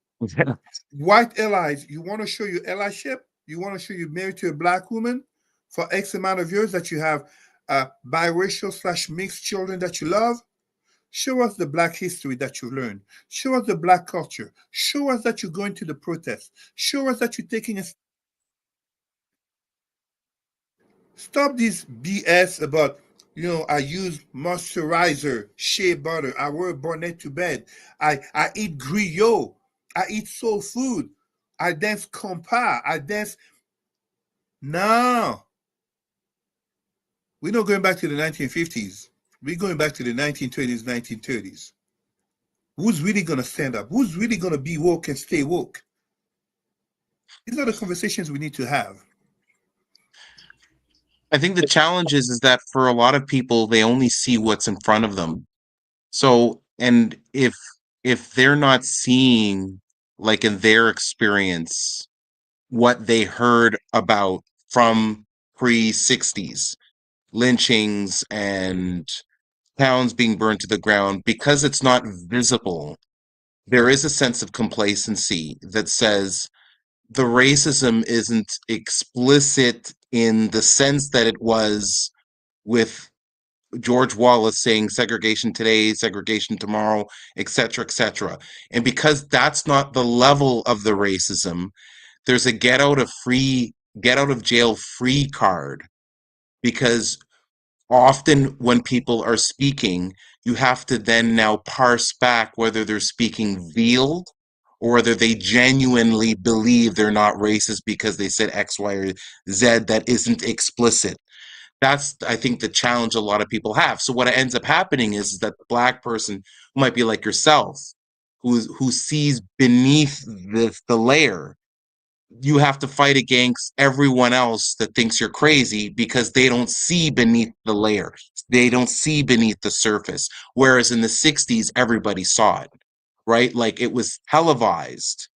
White allies, you want to show your allyship? You want to show you're married to a black woman for X amount of years, that you have biracial / mixed children that you love? Show us the black history that you learned. Show us the black culture. Show us that you're going to the protests. Show us that you're taking a... Stop this BS about, I use moisturizer, shea butter, I wear a bonnet to bed, I eat griot, I eat soul food, I dance compas, I dance... No. We're not going back to the 1950s. We're going back to the 1920s, 1930s. Who's really going to stand up? Who's really going to be woke and stay woke? These are the conversations we need to have. I think the challenge is that for a lot of people, they only see what's in front of them. So, and if they're not seeing, like in their experience, what they heard about from pre-60s, lynchings and towns being burned to the ground, because it's not visible, there is a sense of complacency that says the racism isn't explicit in the sense that it was with George Wallace saying segregation today, segregation tomorrow, etc., etc. And because that's not the level of the racism, there's a get out of jail free card, because often when people are speaking, you have to then now parse back whether they're speaking veiled or whether they genuinely believe they're not racist because they said X, Y, or Z that isn't explicit. That's, I think, the challenge a lot of people have. So what ends up happening is that the black person who might be like yourself, who sees beneath the layer, you have to fight against everyone else that thinks you're crazy because they don't see beneath the layer. They don't see beneath the surface. Whereas in the 60s, everybody saw it, right? Like it was televised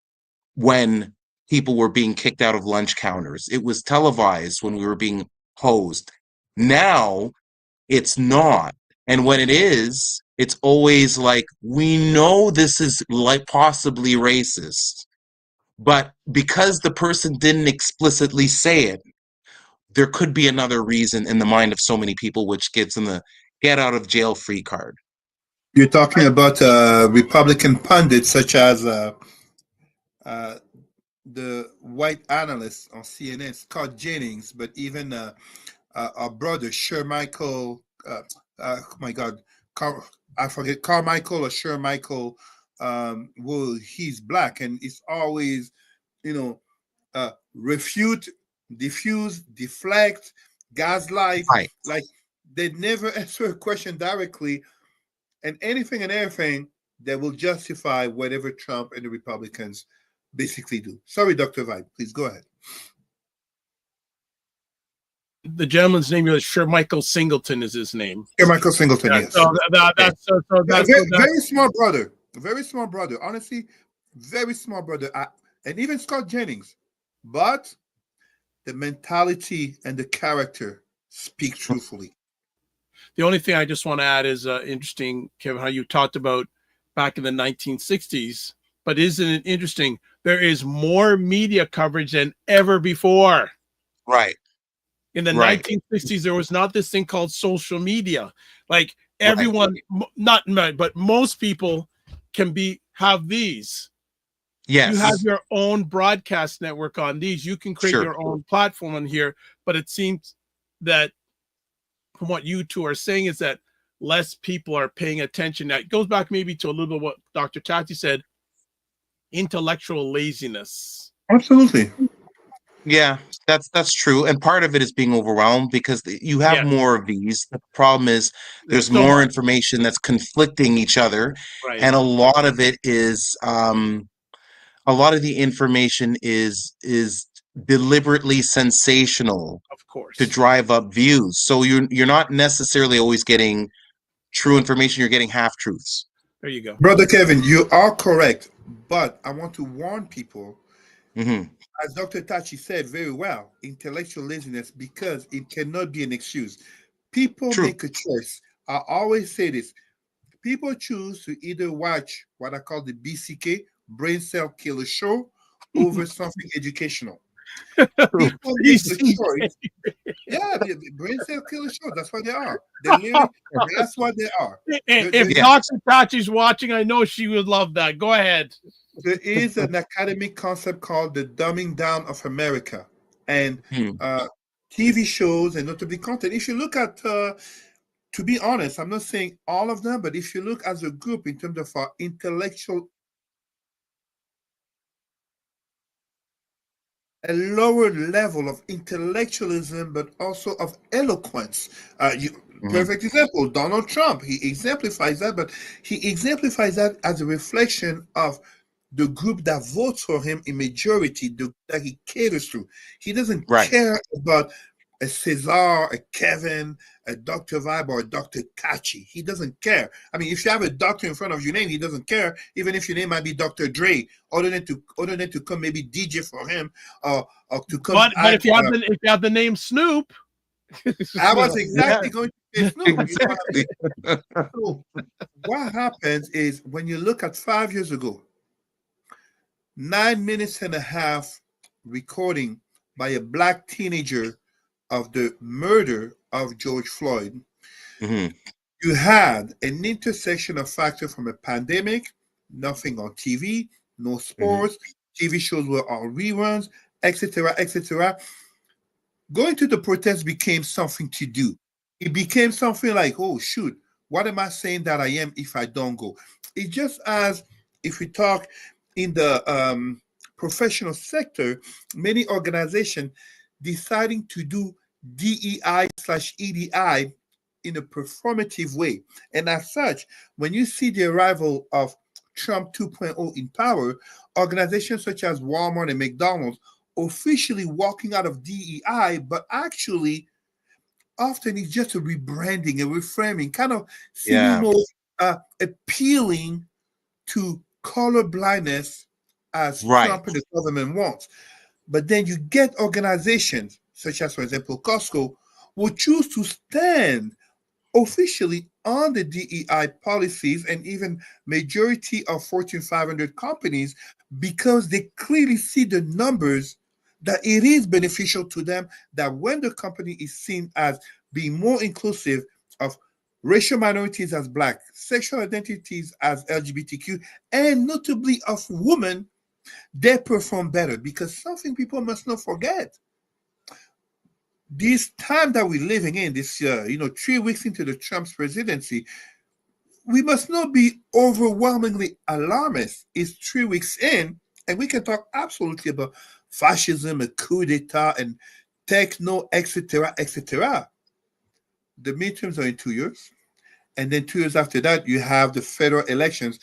when people were being kicked out of lunch counters. It was televised when we were being hosed. Now it's not. And when it is, it's always like, we know this is like possibly racist. But because the person didn't explicitly say it, there could be another reason in the mind of so many people, which gives them the get out of jail free card. You're talking about Republican pundits such as the white analyst on CNN, Scott Jennings, but even our brother, Shermichael, oh my God, I forget, Carmichael or Shermichael, well, he's black, and it's always, refute, diffuse, deflect, gaslight. Right. Like they never answer a question directly, and anything and everything that will justify whatever Trump and the Republicans basically do. Sorry, Dr. Vibe, please go ahead. The gentleman's name is Shermichael Singleton is his name. Shermichael Singleton, Yeah, yes. That's Very smart brother. Very smart brother. Honestly, very smart brother. And even Scott Jennings. But the mentality and the character speak truthfully. The only thing I just want to add is interesting, Kevin, how you talked about back in the 1960s. But isn't it interesting? There is more media coverage than ever before. Right. In the 1960s, there was not this thing called social media. Like everyone, but most people can have these. Yes. You have your own broadcast network on these. You can create your own platform on here. But it seems that from what you two are saying is that less people are paying attention. That goes back maybe to a little bit what Dr. Tati said, intellectual laziness. Absolutely. Yeah. That's true, and part of it is being overwhelmed because you have Yes. more of these. The problem is There's there's so more much. information that's conflicting each other, Right. and a lot of it is a lot of the information is deliberately sensational Of to course. drive up views. So you're not necessarily always getting true information. You're getting half truths. There you go. Brother Kevin, you are correct, but I want to warn people, Hmm. as Dr. Tachi said very well, intellectual laziness, because it cannot be an excuse. People True. make a choice. I always say this. People choose to either watch what I call the BCK, brain cell killer show, over something educational. People make the BCK. choice. Yeah, the brain cell killer show. That's what they are. They literally, that's what they are. If There, Yeah. Dr. Tachi's watching, I know she would love that. Go ahead. there is an academic concept called the dumbing down of America, and Hmm. TV shows and notably content. If you look at, to be honest, I'm not saying all of them, but if you look as a group in terms of our intellectual, a lower level of intellectualism, but also of eloquence. Mhm. Perfect example, Donald Trump. He exemplifies that, but he exemplifies that as a reflection of the group that votes for him in majority, that he caters to. He doesn't Right. care about a Cesar, a Kevin, a Dr. Vibe, or a Dr. Kachi. He doesn't care. I mean, if you have a doctor in front of your name, he doesn't care, even if your name might be Dr. Dre, other than to come maybe DJ for him, or to come But act. if you have the name Snoop, I was Yeah. exactly going to say Snoop. You know what I mean? Exactly. So what happens is when you look at 5 years ago, 9 minutes and a half recording by a black teenager of the murder of George Floyd, Mhm. you had an intersection of factors from a pandemic, nothing on TV, no sports, TV shows were all reruns, etc., etc. Going to the protest became something to do. It became something like, oh, shoot, what am I saying that I am if I don't go? It's just as if we talk in the professional sector, many organizations deciding to do DEI/EDI in a performative way. And as such, when you see the arrival of Trump 2.0 in power, organizations such as Walmart and McDonald's officially walking out of DEI, but actually often it's just a rebranding, a reframing, kind of seeming Yeah. more appealing to color blindness as Right. Trump and the government wants. But then you get organizations such as, for example, Costco, will choose to stand officially on the DEI policies and even majority of Fortune 500 companies because they clearly see the numbers that it is beneficial to them, that when the company is seen as being more inclusive of racial minorities as black, sexual identities as LGBTQ, and notably of women, they perform better because something people must not forget. This time that we're living in, this 3 weeks into the Trump's presidency, we must not be overwhelmingly alarmist. It's 3 weeks in, and we can talk absolutely about fascism, a coup d'etat, and techno, etc., etc. The midterms are in 2 years, and then 2 years after that, you have the federal elections.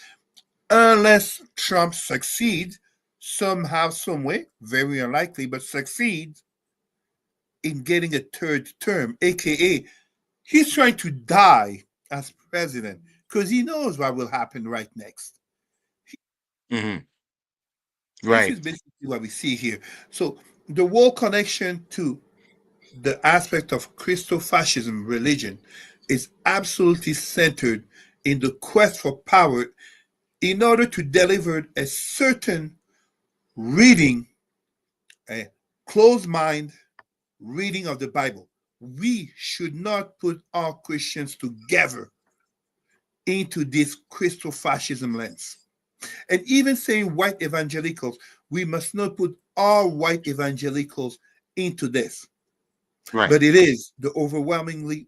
Unless Trump succeeds somehow, some way, very unlikely, but succeeds in getting a third term, aka he's trying to die as president because he knows what will happen right next. Hmm. This Right. is basically what we see here. So the whole connection to the aspect of christo-fascism, religion, is absolutely centered in the quest for power in order to deliver a certain reading, a closed mind reading of the Bible. We should not put all Christians together into this Christo-fascism lens. And even saying white evangelicals, we must not put all white evangelicals into this. Right. But it is the overwhelming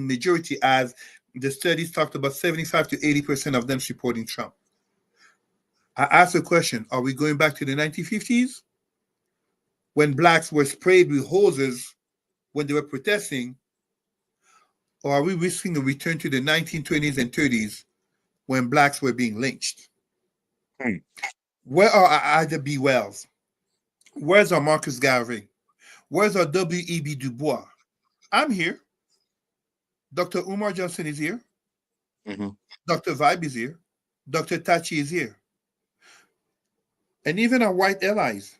majority, as the studies talked about 75 to 80% of them supporting Trump. I asked the question, are we going back to the 1950s? when blacks were sprayed with hoses when they were protesting? Or are we risking a return to the 1920s and 30s when blacks were being lynched? Where are our Ida B. Wells? Where's our Marcus Garvey? Where's our W.E.B. Du Bois? I'm here. Dr. Umar Johnson is here. Mhm. Dr. Vibe is here. Dr. Tachi is here. And even our white allies.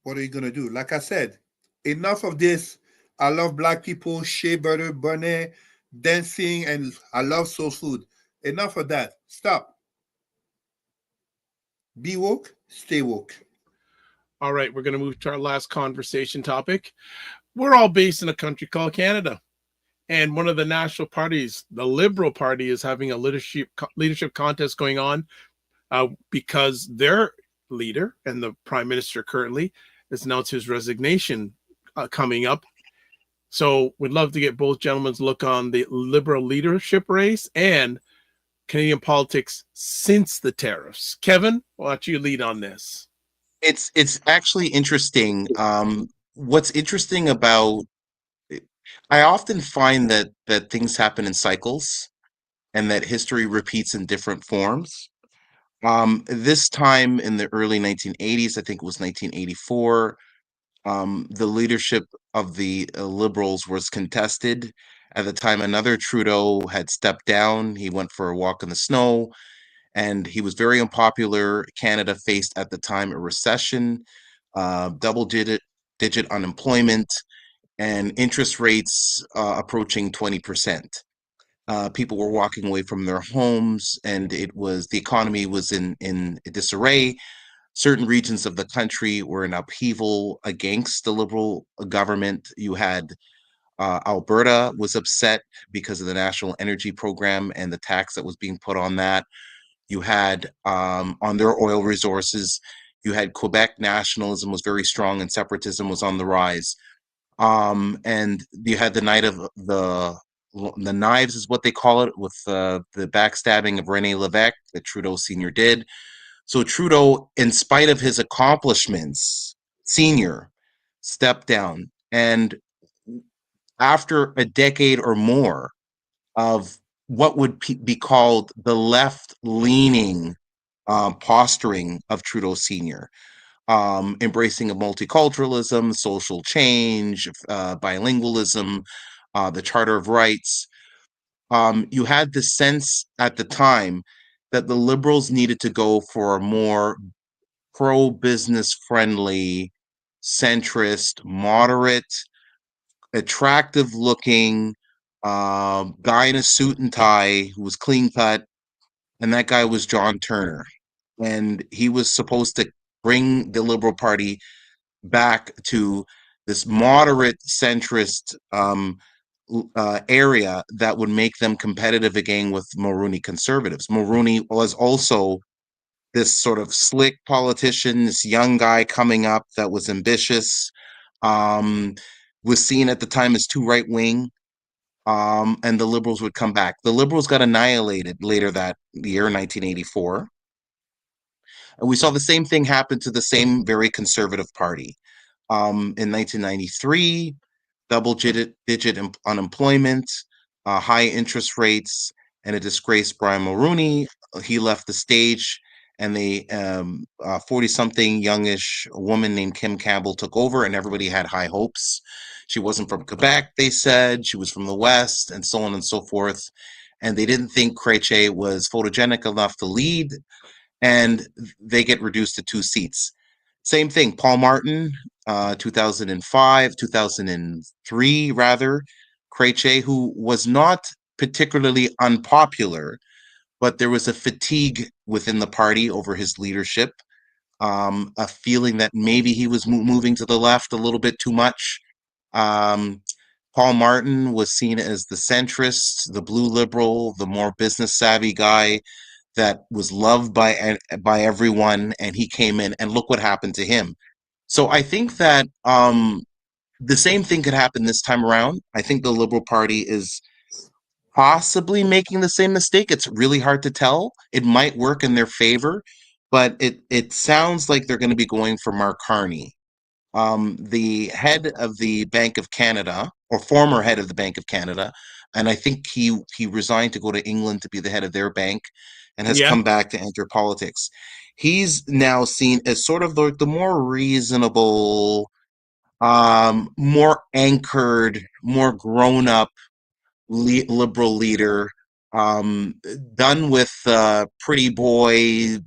What are you going to do? Like I said, enough of this. I love black people, shea butter, bonnet, dancing, and I love soul food. Enough of that. Stop. Be woke, stay woke. All right, we're going to move to our last conversation topic. We're all based in a country called Canada. And one of the national parties, the Liberal Party, is having a leadership contest going on because their leader and the Prime Minister currently has announced his resignation coming up. So we'd love to get both gentlemen's look on the Liberal leadership race and Canadian politics since the tariffs. Kevin, why don't you lead on this? It's actually interesting. What's interesting about I often find that things happen in cycles and that history repeats in different forms. This time in the early 1980s, I think it was 1984, the leadership of the Liberals was contested. At the time, another Trudeau had stepped down. He went for a walk in the snow, and he was very unpopular. Canada faced at the time a recession, double digit unemployment, and interest rates approaching 20%. People were walking away from their homes, and the economy was in disarray. Certain regions of the country were in upheaval against the Liberal government. You had Alberta was upset because of the National Energy Program and the tax that was being put on that. You had on their oil resources. You had Quebec nationalism was very strong and separatism was on the rise. And you had the night of the knives is what they call it, with the backstabbing of René Lévesque that Trudeau Sr. did. So Trudeau, in spite of his accomplishments, Sr. stepped down. And after a decade or more of what would be called the left-leaning posturing of Trudeau Sr., embracing of multiculturalism, social change, bilingualism, the Charter of Rights. You had the sense at the time that the Liberals needed to go for a more pro-business friendly, centrist, moderate, attractive looking guy in a suit and tie who was clean cut, and that guy was John Turner. And he was supposed to bring the Liberal Party back to this moderate centrist area that would make them competitive again with Mulroney conservatives. Mulroney was also this sort of slick politician, this young guy coming up that was ambitious, was seen at the time as too right wing, and the Liberals would come back. The Liberals got annihilated later that year, 1984. And we saw the same thing happen to the same very conservative party. In 1993, double-digit unemployment, high interest rates, and a disgraced Brian Mulroney. He left the stage, and the 40-something youngish woman named Kim Campbell took over, and everybody had high hopes. She wasn't from Quebec, they said. She was from the West, and so on and so forth. And they didn't think Chrétien was photogenic enough to lead, and they get reduced to 2 seats. Same thing, Paul Martin, 2005, 2003, rather. Chrétien, who was not particularly unpopular, but there was a fatigue within the party over his leadership, a feeling that maybe he was moving to the left a little bit too much. Paul Martin was seen as the centrist, the blue liberal, the more business savvy guy that was loved by everyone, and he came in, and look what happened to him. So I think that the same thing could happen this time around. I think the Liberal Party is possibly making the same mistake. It's really hard to tell. It might work in their favor, but it sounds like they're going to be going for Mark Carney, the head of the Bank of Canada, or former head of the Bank of Canada, and I think he resigned to go to England to be the head of their bank, and has Yeah. come back to enter politics. He's now seen as sort of the more reasonable, more anchored, more grown up liberal leader, done with pretty boy,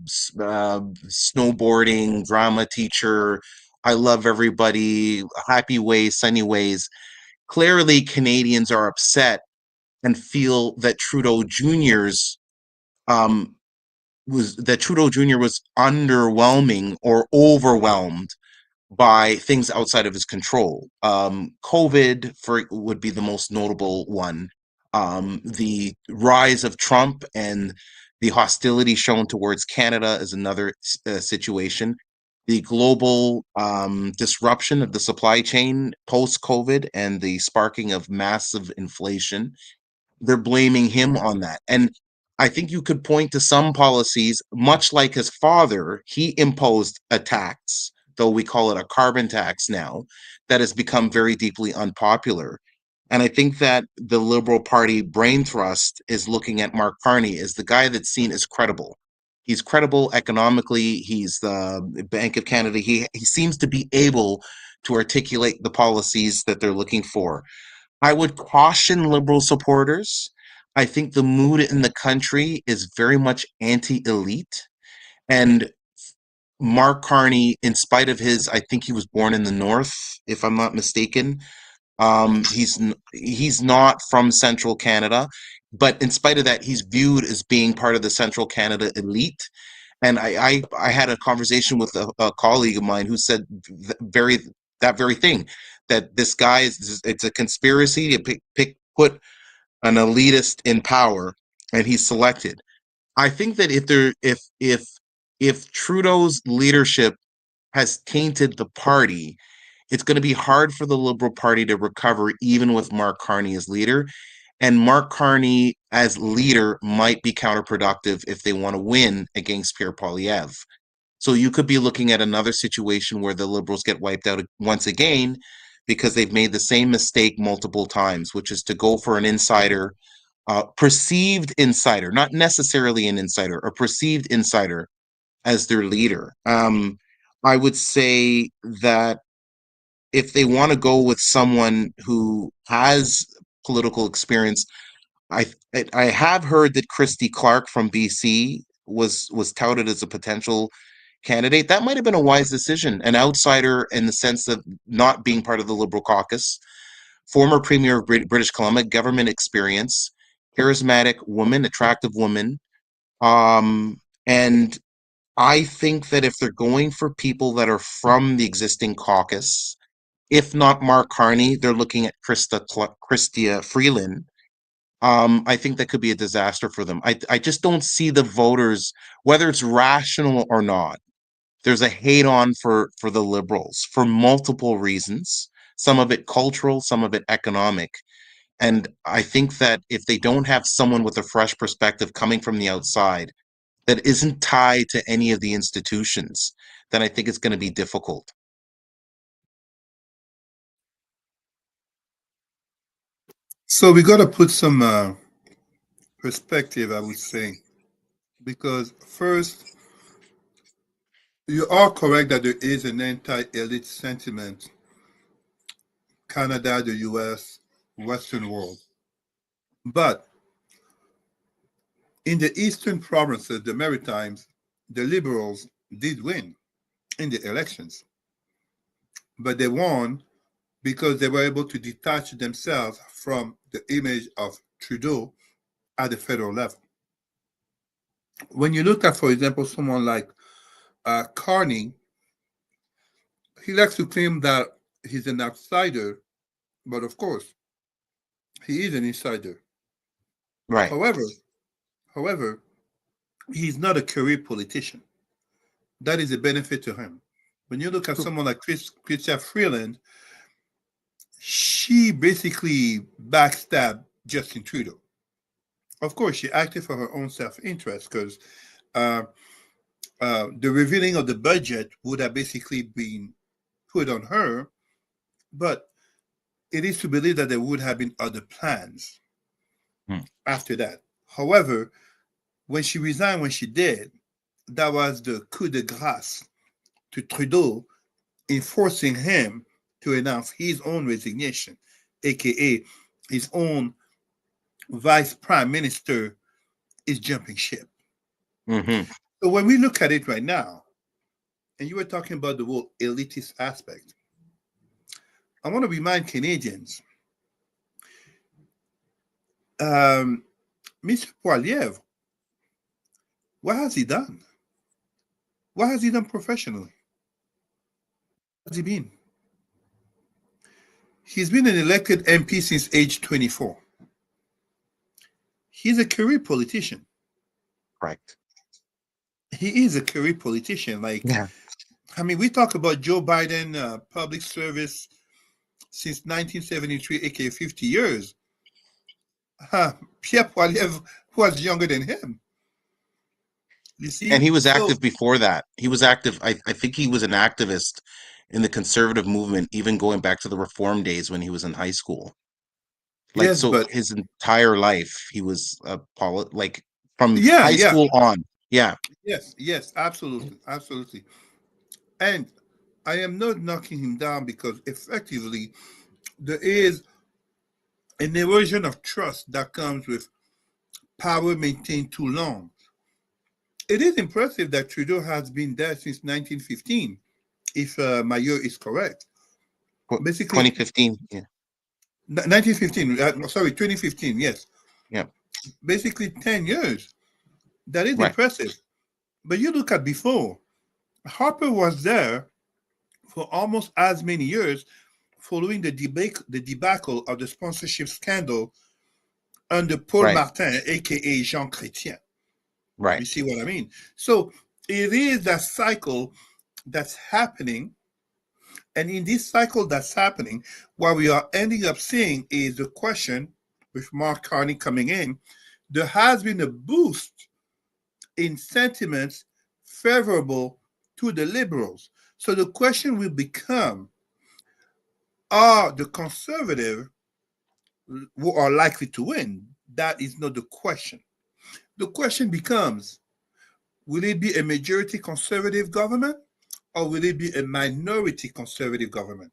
snowboarding, drama teacher, I love everybody, happy ways, sunny ways. Clearly, Canadians are upset and feel that um, Trudeau Jr. was underwhelming or overwhelmed by things outside of his control. COVID would be the most notable one. The rise of Trump and the hostility shown towards Canada is another situation. The global disruption of the supply chain post COVID and the sparking of massive inflation, they're blaming him on that. And I think you could point to some policies, much like his father, he imposed a tax, though we call it a carbon tax now, that has become very deeply unpopular. And I think that the Liberal Party brain thrust is looking at Mark Carney as the guy that's seen as credible. He's credible economically. He's the Bank of Canada. He seems to be able to articulate the policies that they're looking for. I would caution Liberal supporters. I think the mood in the country is very much anti-elite. And Mark Carney, in spite of I think he was born in the North, if I'm not mistaken. He's not from Central Canada, but in spite of that, he's viewed as being part of the Central Canada elite. And I had a conversation with a colleague of mine who said that very thing, that this guy it's a conspiracy to put an elitist in power, and he's selected. I think that if Trudeau's leadership has tainted the party, it's going to be hard for the Liberal Party to recover, even with Mark Carney as leader. And Mark Carney as leader might be counterproductive if they want to win against Pierre Poilievre. So you could be looking at another situation where the Liberals get wiped out once again because they've made the same mistake multiple times, which is to go for an insider, perceived insider, not necessarily an insider, a perceived insider as their leader. I would say that if they want to go with someone who has political experience, I have heard that Christy Clark from BC was touted as a potential candidate. That might have been a wise decision. An outsider in the sense of not being part of the Liberal caucus, former Premier of British Columbia, government experience, charismatic woman, attractive woman. And I think that if they're going for people that are from the existing caucus, if not Mark Carney, they're looking at Chrystia Freeland. I think that could be a disaster for them. I just don't see the voters, whether it's rational or not. There's a hate on for the Liberals for multiple reasons. Some of it cultural, some of it economic. And I think that if they don't have someone with a fresh perspective coming from the outside that isn't tied to any of the institutions, then I think it's going to be difficult. So we got to put some perspective, I would say, because first, you are correct that there is an anti-elite sentiment, Canada, the US, Western world. But in the eastern provinces, the Maritimes, the Liberals did win in the elections. But they won because they were able to detach themselves from the image of Trudeau at the federal level. When you look at, for example, someone like Carney, he likes to claim that he's an outsider, but of course, he is an insider. Right. However, he's not a career politician. That is a benefit to him. When you look at someone like Chrystia Freeland, she basically backstabbed Justin Trudeau. Of course, she acted for her own self-interest because the revealing of the budget would have basically been put on her, but it is to believe that there would have been other plans after that. However, when she resigned, when she did, that was the coup de grace to Trudeau in forcing him to announce his own resignation, aka his own vice prime minister is jumping ship. Mm-hmm. So when we look at it right now, and you were talking about the whole elitist aspect, I want to remind Canadians, Mr. Poilievre, what has he done? What has he done professionally? What has he been? He's been an elected MP since age 24. He's a career politician. Correct. He is a career politician. Like, Yeah. I mean, we talk about Joe Biden, public service since 1973, aka 50 years. Pierre Poilievre was younger than him. You see? And he was So- active before that. He was active. I think he was an activist in the conservative movement, even going back to the reform days when he was in high school. Like, Yes, so but his entire life, he was like from Yeah, high yeah. school on. Yeah. yes, absolutely, absolutely. And I am not knocking him down because effectively there is an erosion of trust that comes with power maintained too long. It is impressive that Trudeau has been there since 1915, if my year is correct. Basically, 2015. Yeah. 1915, sorry, 2015, yes. Yeah. Basically 10 years. That is Right. impressive. But you look at before, Harper was there for almost as many years following the debacle of the sponsorship scandal under Paul Right. Martin, aka Jean Chrétien. Right. You see what I mean? So it is that cycle that's happening. And in this cycle that's happening, what we are ending up seeing is the question, with Mark Carney coming in, there has been a boost in sentiments favorable to the liberals. So the question will become, are the conservatives who are likely to win? That is not the question. The question becomes, will it be a majority conservative government or will it be a minority conservative government?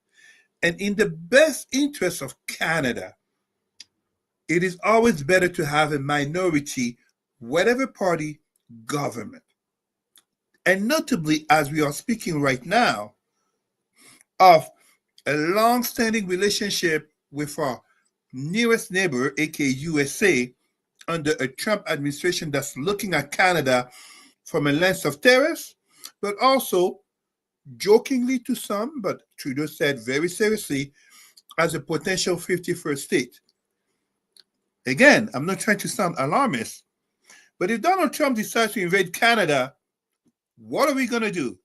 And in the best interest of Canada, it is always better to have a minority, whatever party, government. And notably, as we are speaking right now, of a long-standing relationship with our nearest neighbor, aka USA, under a Trump administration that's looking at Canada from a lens of tariffs, but also jokingly to some, but Trudeau said very seriously, as a potential 51st state. Again, I'm not trying to sound alarmist, but if Donald Trump decides to invade Canada, what are we going to do?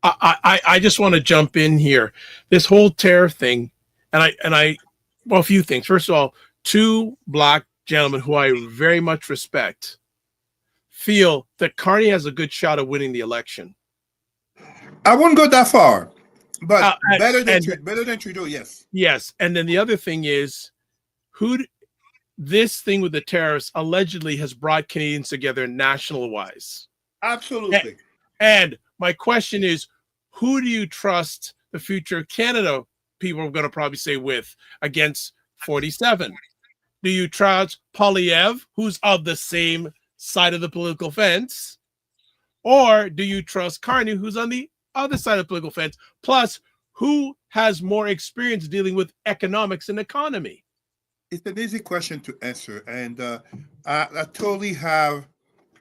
I just want to jump in here. This whole tariff thing, well, a few things. First of all, two black gentlemen who I very much respect feel that Carney has a good shot of winning the election. I wouldn't go that far, but better than Trudeau, yes. Yes, and then the other thing is, this thing with the tariffs allegedly has brought Canadians together national-wise. Absolutely. And my question is, who do you trust the future of Canada, people are going to probably say, with against 47? Do you trust Poilievre, who's of the same side of the political fence? Or do you trust Carney, who's on the other side of the political fence? Plus, who has more experience dealing with economics and economy? It's an easy question to answer. And I totally have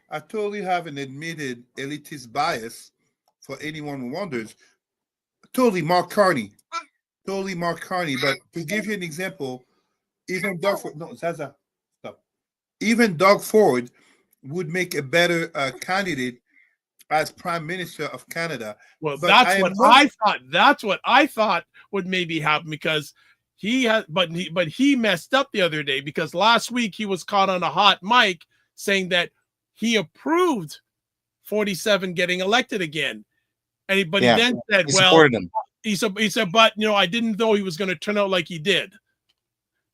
an admitted elitist bias for anyone who wonders. Totally Mark Carney. But to give you an example, even Doug Ford, no, Zaza, stop. Even Doug Ford would make a better candidate as Prime Minister of Canada. Well, But that's I am what not- I thought. That's what I thought would maybe happen, because he messed up the other day, because last week he was caught on a hot mic saying that he approved 47 getting elected again. But Yeah, he then said, he well, supported him. he said, but I didn't know he was going to turn out like he did.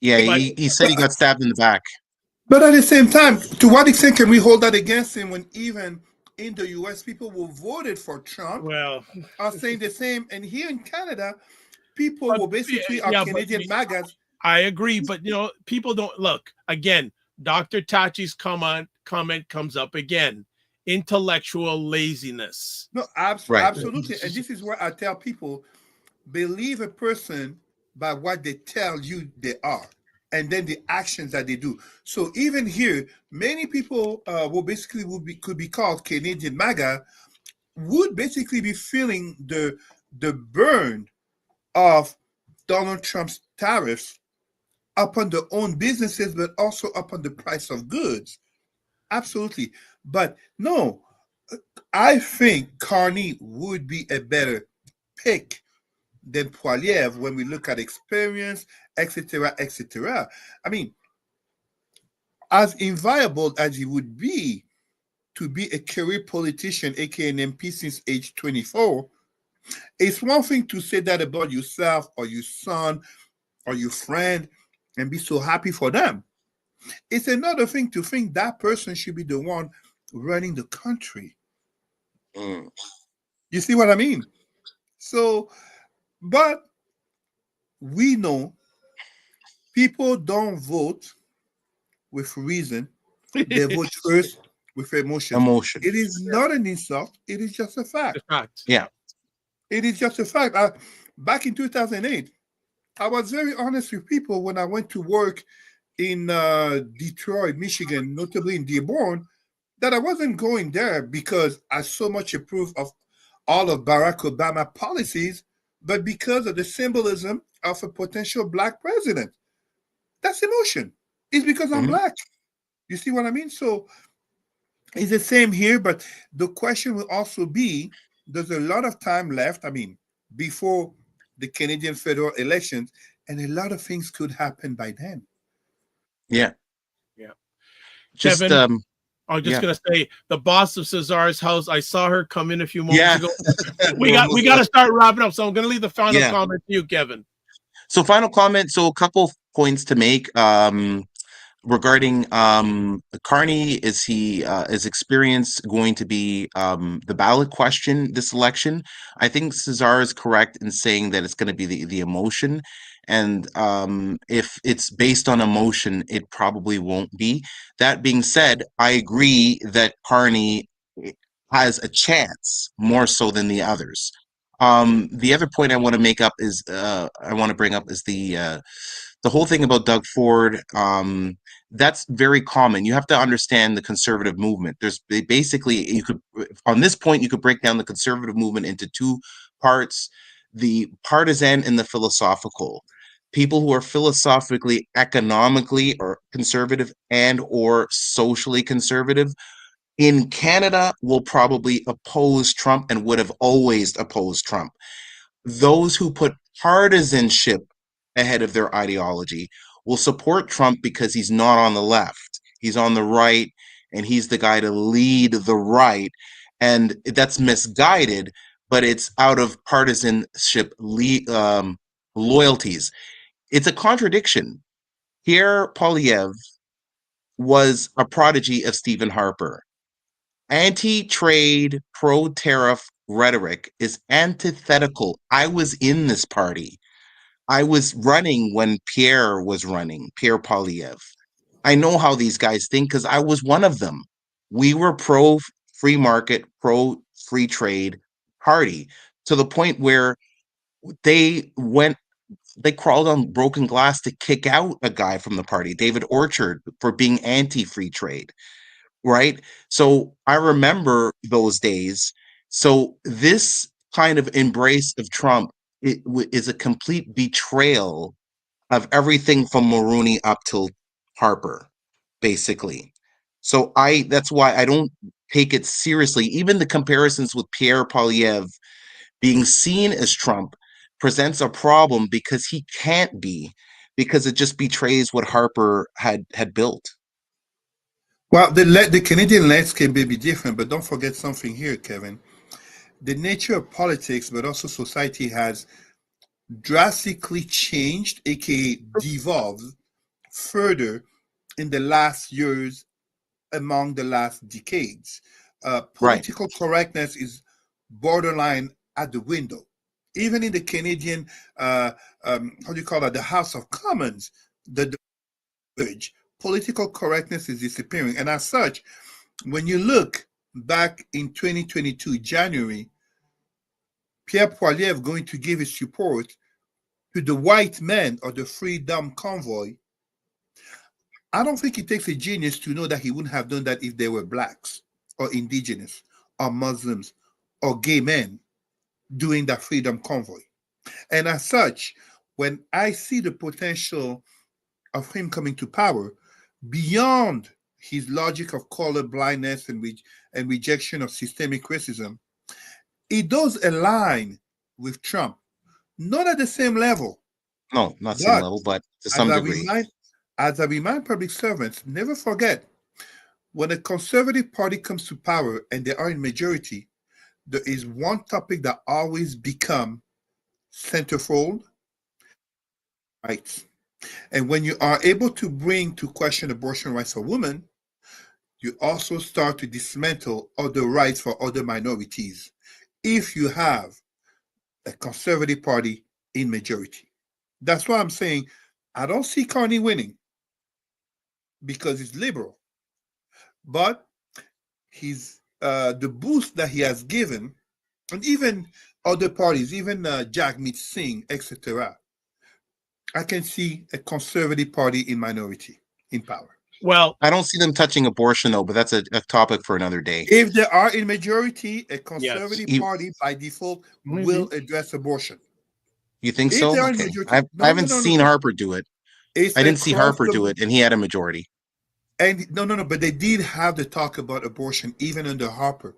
Yeah, But he said he got stabbed in the back. But at the same time, to what extent can we hold that against him when even in the US, people who voted for Trump well, are saying the same? And here in Canada, people who basically are yeah, Canadian MAGAs. I agree, but people don't look again. Dr. Tachi's comment comes up again. Intellectual laziness. No, Right. absolutely. And this is where I tell people, believe a person by what they tell you they are, and then the actions that they do. So even here, many people who basically could be called Canadian MAGA would basically be feeling the burn of Donald Trump's tariffs upon their own businesses, but also upon the price of goods. Absolutely. But no, I think Carney would be a better pick than Poiliev when we look at experience, etc., etc. I mean, as inviolable as he would be to be a career politician, aka an MP since age 24, it's one thing to say that about yourself or your son or your friend and be so happy for them. It's another thing to think that person should be the one running the country. Mm. You see what I mean? So, but we know people don't vote with reason. They vote first with emotions. Emotion. It is not an insult. It is just a fact. Yeah. It is just a fact. Back in 2008, I was very honest with people when I went to work in Detroit, Michigan, notably in Dearborn, that I wasn't going there because I so much approve of all of Barack Obama policies, but because of the symbolism of a potential black president. That's emotion. It's because I'm black. You see what I mean? So it's the same here, but the question will also be, there's a lot of time left, before the Canadian federal elections, and a lot of things could happen by then. Yeah. Yeah. Just Kevin, I was just yeah. gonna say the boss of Cesar's house. I saw her come in a few moments Yeah. ago. we got to start wrapping up. So I'm gonna leave the final Yeah. comment to you, Kevin. So final comment. So a couple points to make. Regarding Carney, is his experience going to be the ballot question this election? I think Cesar is correct in saying that it's going to be the emotion, and if it's based on emotion, it probably won't be. That being said, I agree that Carney has a chance more so than the others. The other point I want to make up is I want to bring up is the whole thing about Doug Ford. That's very common. You have to understand the conservative movement. There's basically, you could, on this point, you could break down the conservative movement into two parts: the partisan and the philosophical. People who are philosophically, economically, or conservative and or socially conservative in Canada will probably oppose Trump and would have always opposed Trump. Those who put partisanship ahead of their ideology will support Trump because he's not on the left. He's on the right, and he's the guy to lead the right. And that's misguided, but it's out of partisanship loyalties. It's a contradiction. Pierre Poilievre was a prodigy of Stephen Harper. Anti-trade, pro-tariff rhetoric is antithetical. I was in this party. I was running when Pierre was running, Pierre Poilievre. I know how these guys think because I was one of them. We were pro-free market, pro-free trade party to the point where they crawled on broken glass to kick out a guy from the party, David Orchard, for being anti-free trade. Right? So I remember those days. So this kind of embrace of Trump is a complete betrayal of everything from Mulroney up till Harper, basically. So that's why I don't take it seriously. Even the comparisons with Pierre Poilievre being seen as Trump presents a problem because he can't be, because it just betrays what Harper had built. Well, the Canadian landscape may be different, but don't forget something here, Kevin. The nature of politics, but also society, has drastically changed, aka devolved further in the last years, among the last decades. Right. Political correctness is borderline at the window. Even in the Canadian, how do you call that, the House of Commons, the urge, political correctness is disappearing. And as such, when you look back in 2022, January, Pierre Poilievre going to give his support to the white men or the Freedom Convoy. I don't think it takes a genius to know that he wouldn't have done that if they were blacks or indigenous or Muslims or gay men doing that Freedom Convoy. And as such, when I see the potential of him coming to power, beyond his logic of color blindness and rejection of systemic racism, it does align with Trump. Not at the same level. No, not same level, but to some degree. As I remind public servants, never forget, when a conservative party comes to power and they are in majority, there is one topic that always become centerfold: rights. And when you are able to bring to question abortion rights for women, you also start to dismantle other rights for other minorities if you have a conservative party in majority. That's why I'm saying I don't see Carney winning because he's liberal. But he's the boost that he has given, and even other parties, even Jagmeet Singh, etc., I can see a conservative party in minority in power. Well, I don't see them touching abortion, though, but that's a topic for another day. If they are in majority, a conservative Yes. party by default will address abortion. You think If so? they are in Okay. majority, I haven't seen Harper do it. I didn't see Harper do it, and he had a majority. And no, but they did have the talk about abortion even under Harper.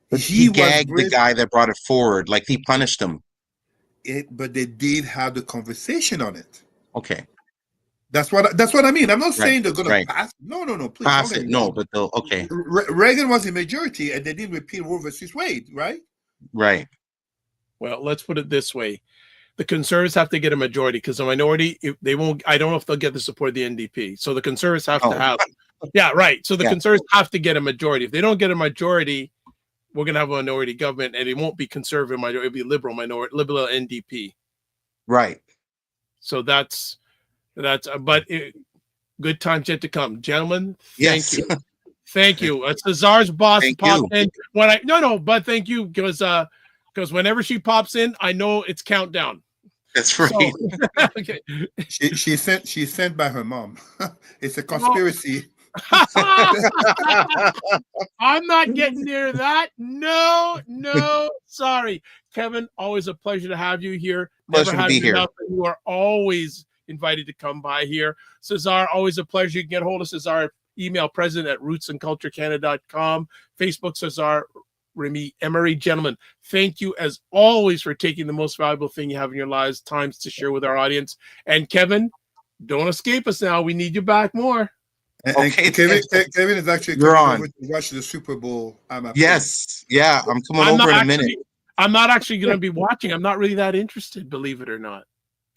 But he gagged the guy that brought it forward, like he punished him. But they did have the conversation on it. Okay. That's what I mean. I'm not saying they're going to pass. No, please. Pass it. No, but they'll, okay. Reagan was in majority, and they didn't repeal Roe versus Wade, right? Right. Well, let's put it this way. The conservatives have to get a majority because the minority, they won't. I don't know if they'll get the support of the NDP. So the conservatives have to have. Yeah, right. So the conservatives have to get a majority. If they don't get a majority, we're going to have a minority government, and it won't be conservative minority. It'll be liberal minority, liberal NDP. Right. So that's. Good times yet to come, gentlemen. Yes. Thank you. Thank you. Cesar's boss popped in when but thank you because whenever she pops in, I know it's countdown. That's right. So, okay. She's sent by her mom. It's a conspiracy. I'm not getting near that. No. Sorry, Kevin. Always a pleasure to have you here. Pleasure to be here. You are always invited to come by here. Cesar, always a pleasure. You can get hold of Cesar, email president@rootsandculturecanada.com, Facebook Cesar Remy Emery. Gentlemen, thank you as always for taking the most valuable thing you have in your lives, times to share with our audience. And Kevin, don't escape us now. We need you back more. Okay. Kevin is actually coming over to watch the Super Bowl. Yes. Yeah, I'm coming over in a minute. I'm not actually going to be watching. I'm not really that interested, believe it or not.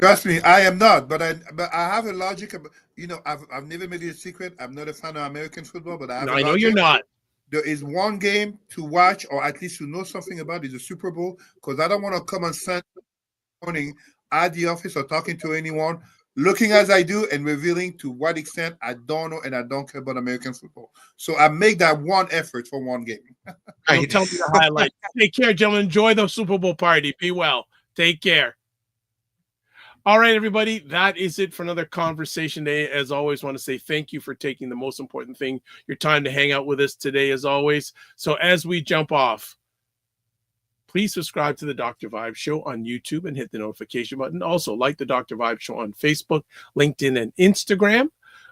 Trust me, I am not, but I have a logic. I've never made it a secret. I'm not a fan of American football, but I know you're not. There is one game to watch, or at least to know something about, is the Super Bowl, because I don't want to come on Sunday morning at the office or talking to anyone, looking as I do and revealing to what extent I don't know and I don't care about American football. So I make that one effort for one game. Don't tell me the highlight. Take care, gentlemen. Enjoy the Super Bowl party. Be well. Take care. All right, everybody, that is it for another conversation day. As always, want to say thank you for taking the most important thing, your time to hang out with us today, as always. So as we jump off, please subscribe to the Dr. Vibe Show on YouTube and hit the notification button. Also, like the Dr. Vibe Show on Facebook, LinkedIn, and Instagram.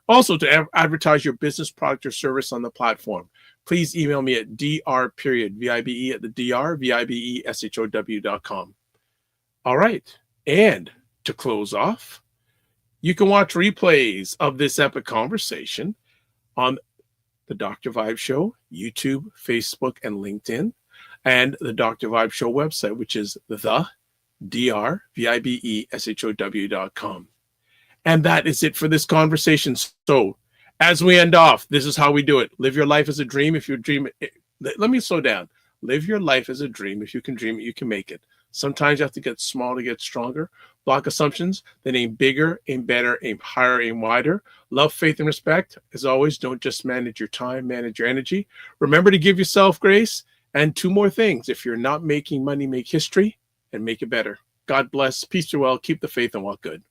Also, to advertise your business, product, or service on the platform, please email me at dr.vibe at the dr.vibeshow.com. All right, and to close off, you can watch replays of this epic conversation on The Dr. Vibe Show, YouTube, Facebook, and LinkedIn, and the Dr. Vibe Show website, which is thedrvibeshow.com. And that is it for this conversation. So as we end off, this is how we do it. Live your life as a dream. If you dream it, let me slow down. Live your life as a dream. If you can dream it, you can make it. Sometimes you have to get small to get stronger. Block assumptions, then aim bigger, aim better, aim higher, aim wider. Love, faith, and respect. As always, don't just manage your time, manage your energy. Remember to give yourself grace. And 2 more things. If you're not making money, make history and make it better. God bless. Peace to well. Keep the faith and walk good.